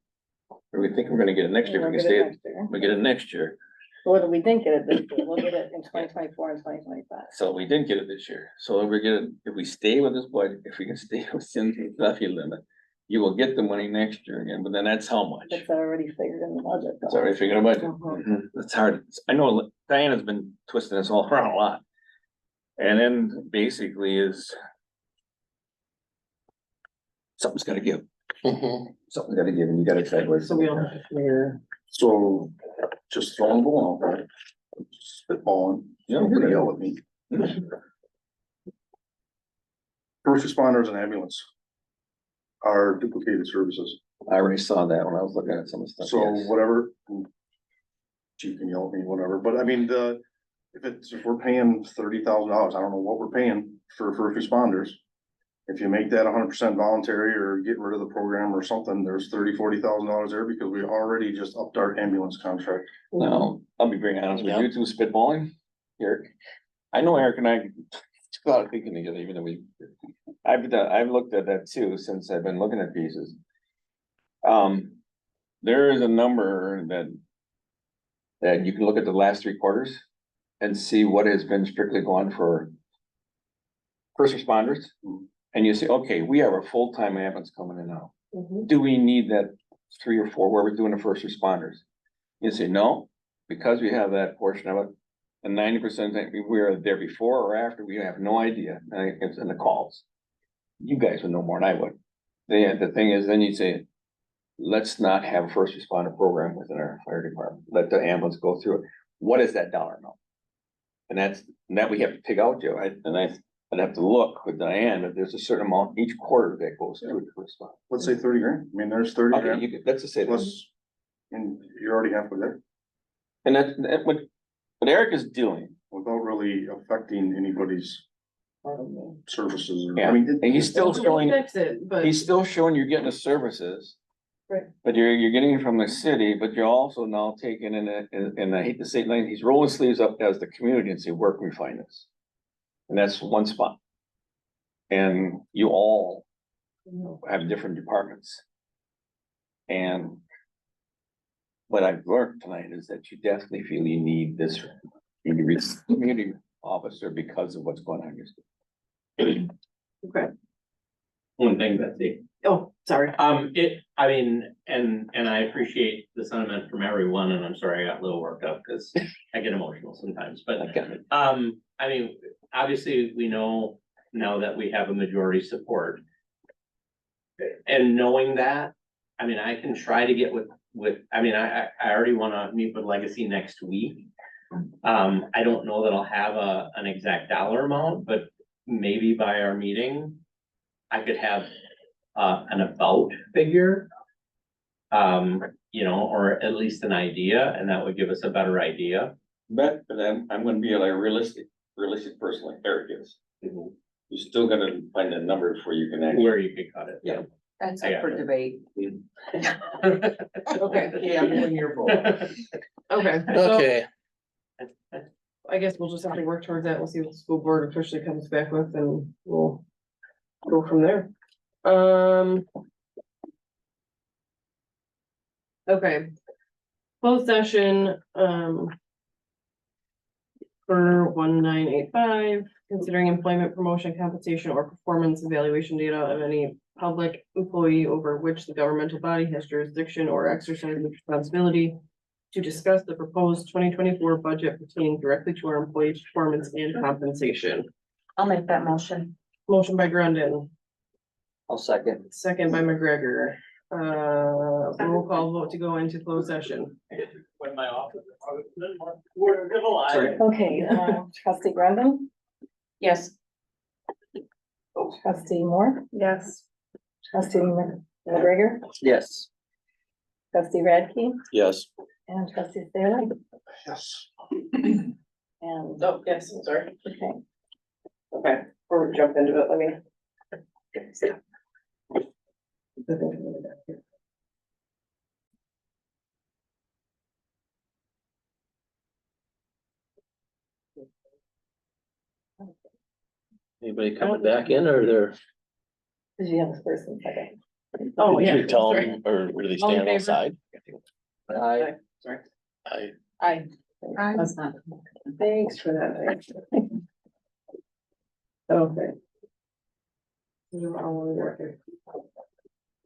Or we think we're gonna get it next year, we can stay, we get it next year, What we didn't get it this year, we'll get it in 2024 and 2025. so we didn't get it this year, so if we get it, if we stay with this budget, if we can stay within the levy limit. You will get the money next year again, but then that's how much? It's already figured in the budget. though. It's already figured out. Mhm. It's hard. I know Diana's been twisting this all around a lot. And then basically is. Something's gotta give. Something's gotta give and you gotta decide where. So we all have to clear. So just throwing the ball, right? Spitballing, nobody yell at me. First responders and ambulance are duplicated services. I already saw that when I was looking at some of the stuff. So yes. whatever. Chief can yell at me, whatever, but I mean, if we're paying $30,000, I don't know what we're paying for first responders. If you make that 100% voluntary or get rid of the program or something, there's $40,000 there because we already just upped our ambulance contract. No, I'll be very honest with you two spitballing, Eric. I know Eric and I, took a lot of thinking together, even though I've looked at that too, since I've been looking at pieces. There is a number that you can look at the last 3 quarters and see what has been strictly gone for first responders. And you say, okay, we have a full-time ambulance coming in now. Do we need that 3 or 4 where we're doing the first responders? You say, no, because we have that portion of it. And 90% we are there before or after, we have no idea. It's in the calls. You guys would know more than I would. The thing is, then you say, let's not have a first responder program within our fire department. Let the ambulance go through it. What is that dollar amount? And that we have to pick out, Joe. I'd have to look with Diane, but there's a certain amount each quarter that goes through the first spot. Let's say 30 grand. I mean, there's 30 Okay, grand you could, let's just say that. plus, and you're already halfway there And that what Eric is doing, without really affecting anybody's services. Or, yeah, I mean, and he's still showing, Fix it, but. he's still showing you're getting the services. Right. But you're getting it from the city, but you're also now taking and I hate to say it, he's rolling sleeves up as the community and say, where can we find this? And that's one spot. And you all have different departments. And what I've learned tonight is that you definitely feel you need this, you need a community officer because of what's going on here. Okay. One thing, Betsy. Oh, sorry. I mean, and I appreciate the sentiment from everyone, and I'm sorry I got a little worked up because I get emotional sometimes, but, I get it. I mean, obviously, we know now that we have a majority support. And knowing that, I mean, I can try to get I mean, I already wanna meet with Legacy next week. I don't know that I'll have an exact dollar amount, but maybe by our meeting, I could have an about figure. You know, or at least an idea, and that would give us a better idea. But then I'm gonna be like realistic person like Eric is. You're still gonna find a number before you can actually. Where you could cut it. Yeah. That's I up got for it. debate. Okay. Yeah, I'm in your role. Okay. Okay, So I guess we'll just have to work towards that. We'll see what the school board officially comes back with and we'll go from there. Okay. Closed session, for 1985, considering employment, promotion, compensation, or performance evaluation data of any public employee over which the governmental body has jurisdiction or exercises responsibility to discuss the proposed 2024 budget pertaining directly to our employees' performance and compensation. I'll make that motion. Motion by Grundon, I'll second. second by McGregor. Roll call vote to go into closed session. When my office. Sorry. Okay, trustee Brendan, Yes. trustee Moore, Yes. trustee McGregor, Yes. trustee Radke, yes. and trustee Staley. yes. And, Oh, yes, I'm sorry. okay. Okay, or jump into it, let me. Anybody coming back in or they're? Cause you have this person second. Oh, yeah. Did you tell sorry. them, or were they All in standing favor? outside? Aye, sorry. I, That's not. Thanks for that. Okay. You're all working.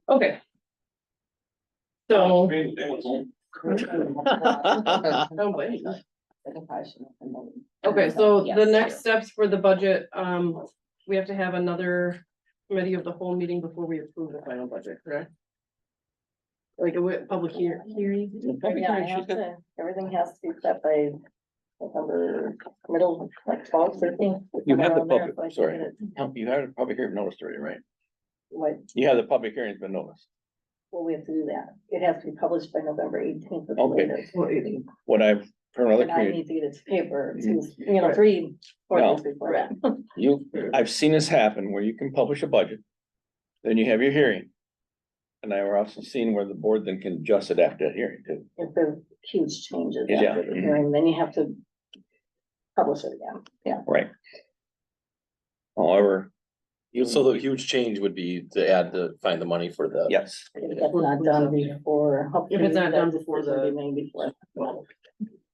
Okay. So. Don't blame you. Okay, so the Yes. next steps for the budget, we have to have another committee of the whole meeting before we approve the final budget, correct? Like a public hearing? Yeah, I have to, everything has to be set by November, middle, like 12, 13. You have the around there, public, so I can sorry, get it. you have the public hearing noticed already, right? What, You have the public hearing's been noticed. well, we have to do that. It has to be published by November 18th. at the Okay. latest. What I've heard another And I community, need to get it to paper, to, 3, 4 No. days before that. I've seen this happen where you can publish a budget. Then you have your hearing. And I've also seen where the board then can adjust it after that hearing too. If there's huge changes Yeah. after the hearing, then you have to publish it again. Yeah. Right. However, so the huge change would be to add find the money for the. yes, If that's not done before. If it's not done that before decision the- be made before.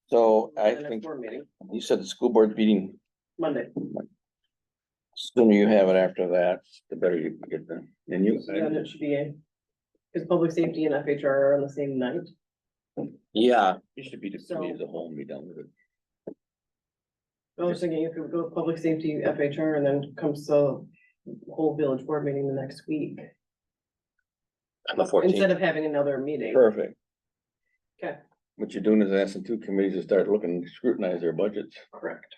so I The next think board meeting, you said the school board meeting, Monday. sooner you have it after that, the better you can get them. And you, Then it should be because public safety and FHR are on the same night. Yeah, you should be the committee as a whole and be done with it. I was thinking if we go with public safety, FHR, and then comes the whole village board meeting the next week, on the instead 14th. of having another meeting. Perfect. Okay. What you're doing is asking two committees to start looking, scrutinize their budgets. Correct.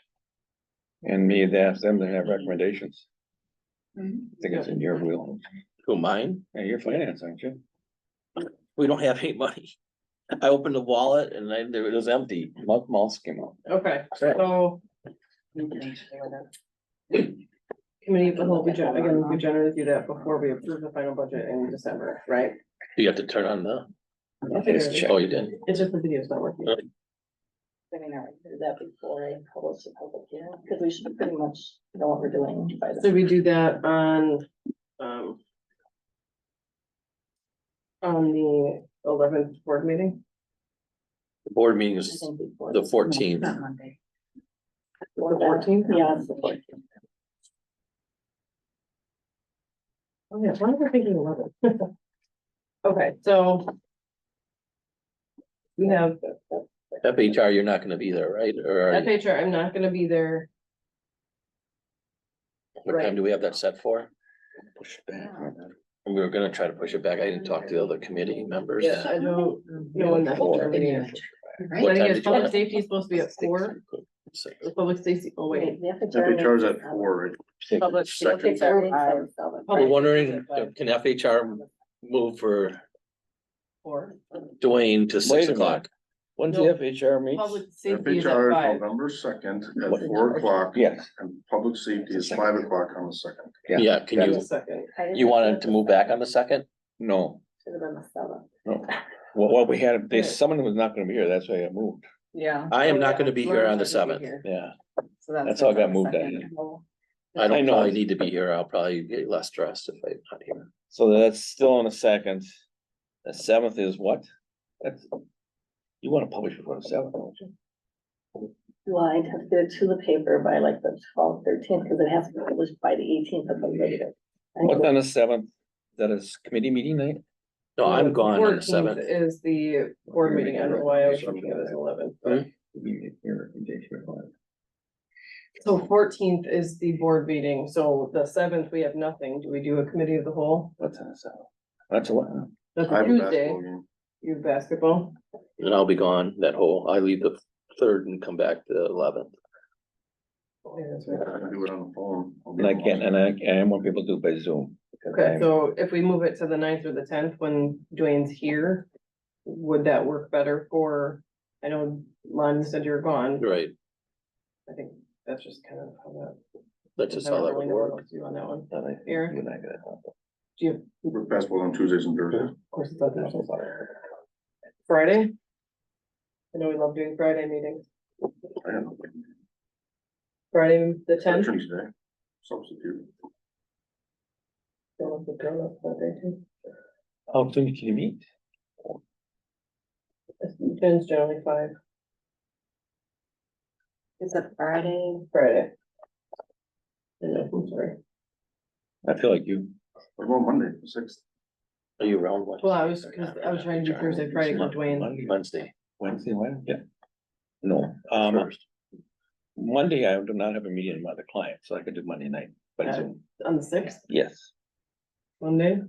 And me to ask them to have recommendations. Mm-hmm. I think it's in your wheel. Who, mine? Yeah, you're finance, aren't you? We don't have any money. I opened the wallet and it was empty. Mouse came out. Okay, so. Committee of the whole, we generally do that before we approve the final budget in December, right? You have to turn on the, Just check. oh, you did. It's just the video's not working. I mean, I would do that before I publish the public hearing, because we should pretty much know what we're doing by So then. we do that on the 11th board meeting. The board meeting I is think before the this. 14th. Not Monday. The 14th? Yeah, it's the 14th. Oh, yeah, why am I thinking 11? Okay, so. We have FHR, you're not gonna be there, right? Or are you- FHR, I'm not gonna be there. what time do we have that set for? Push it back. And we were gonna try to push it back. I didn't talk to the other committee members. Yeah, I don't know when that's. Four. meeting is. What But time again, did you public want? safety is supposed to be at 4, Six. the public safety, oh wait. The FHR FHR's meeting- at 4, right? Public Second. safety. We're wondering, can FHR move for 4. Dwayne to Wait 6 a minute. o'clock? When's the No. FHR meet? Public safety is at FHR is 5. November 2nd at 4 o'clock. Yes. And public safety is 5 o'clock on the 2nd. Yeah, can That's you, a second. you wanted to move back on the 2nd? No, Should have been the 7th. no. Well, we had, someone was not gonna be here, that's why I moved. Yeah. I am Oh, not yeah. gonna be here on the Mark's not gonna be 7th. here. Yeah, So that's all got the moved second. out. I I don't know. probably need to be here. I'll probably get less stressed if I'm not here. So that's still on the 2nd. The 7th is what? That's. You wanna publish before the 7th, don't you? Well, I'd have to get it to the paper by like the 12th, 13th, because it has to be published by the 18th of the latest. What's on the 7th? That is committee meeting night? No, I'm gone on the 14th 7th. Is the board meeting, I don't know why I was thinking it was 11. So 14th is the board meeting, so the 7th, we have nothing. Do we do a committee of the whole? What's on the 7th? That's a what? That's I a have a Tuesday, basketball game. you have basketball. And I'll be gone that whole, I leave the 3rd and come back the 11th. Yeah, that's right. I can do it on the phone. I'll be And I on can't, the- and I want people to do it by Zoom. Okay, so if we move it to the 9th or the 10th when Dwayne's here, would that work better for, I know, Lon, you said you're gone. Right. I think that's just kind of how that. That's just I how don't that really would know what work. else to do on that one. Then I think Eric? you and I gotta talk. Do you, We're basketball on Tuesdays and Thursdays. of course, it's not Thursday. Friday? I know we love doing Friday meetings. I don't know. Friday, the tenth. Veterans Day, substitute. How soon can you meet? Ten's generally 5, Is it Friday? Friday. No, I'm sorry. I feel like you, What about Monday, the 6th? Are you around what? Well, I was trying to do Thursday, Friday with Dwayne. Wednesday. Wednesday, when? Yeah. No, First. Monday, I do not have a meeting with the client, so I could do Monday night, but it's, On the 6th, yes. Monday,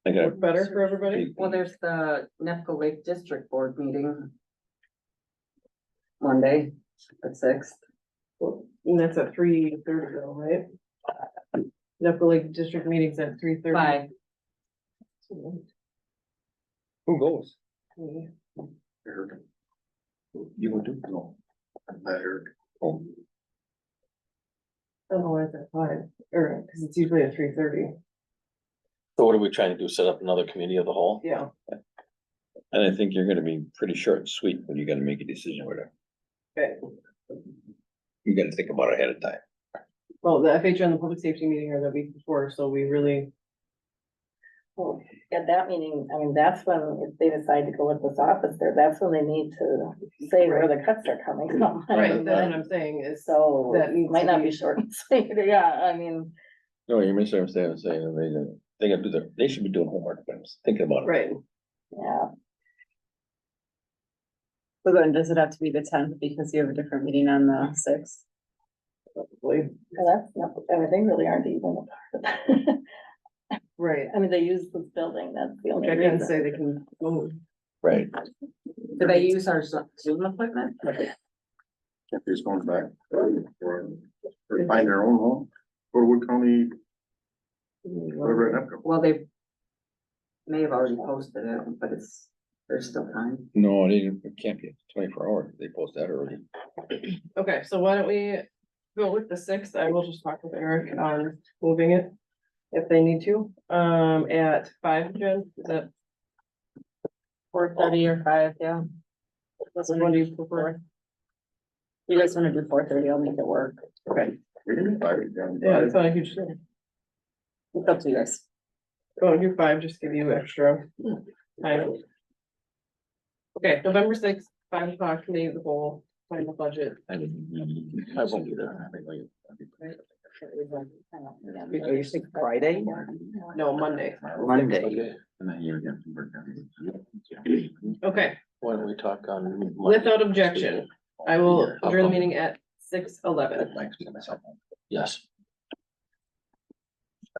I got. work better for everybody. Well, there's the Nepco Lake District Board meeting. Monday, at 6. And that's at 3:30 though, right? Nepco Lake District meetings at 3:30. 5. Who goes? Eric. You would do? No. That Eric. Oh, Oh, it's at 5, or, cause it's usually at 3:30, So what are we trying to do? Set up another committee of the whole? yeah. and I think you're gonna be pretty short and sweet when you gotta make a decision with her. Okay, You gotta think about it ahead of time. well, the FHA and the public safety meeting are the week before, so we really, Well, at that meeting, I mean, that's when, if they decide to go with this officer, that's when they need to say where the cuts are coming from. right, that's what I'm saying is, So, That needs might to not be- be short and sweet, yeah, I mean, No, you're misunderstanding, I'm saying, they gotta do their, they should be doing homework, but I'm thinking about it. right, yeah. So then does it have to be the tenth because you have a different meeting on the sixth? probably, Well, that's not, I mean, they really aren't even apart. right. I mean, they use this building, that's the only Which I can reason. say they can move. Right. Do they use our Zoom equipment? If he's going back, or find their own home, go to Wood County, whatever, at Nepco. Well, they may have already posted it, but there's still time. No, it can't be 24 hours, they post that early. Okay, so why don't we go with the 6th, I will just talk with Eric on moving it. If they need to, at 5, Jen, is that? 4:30 or 5, yeah. What do you prefer? You guys wanna do 4:30, I'll make it work. Okay, We can do five, yeah, it's not a huge thing. It's up to you guys. Go do 5, just give you extra time. Okay, November 6th, 5 o'clock, committee of the whole, final budget. I won't be there. You think Friday? No, Monday. Monday. And then you get some work done. Okay, Why don't we talk on? Monday? without objection, I will adjourn the meeting at 6:11. Yes.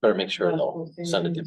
Better make sure they'll send it to.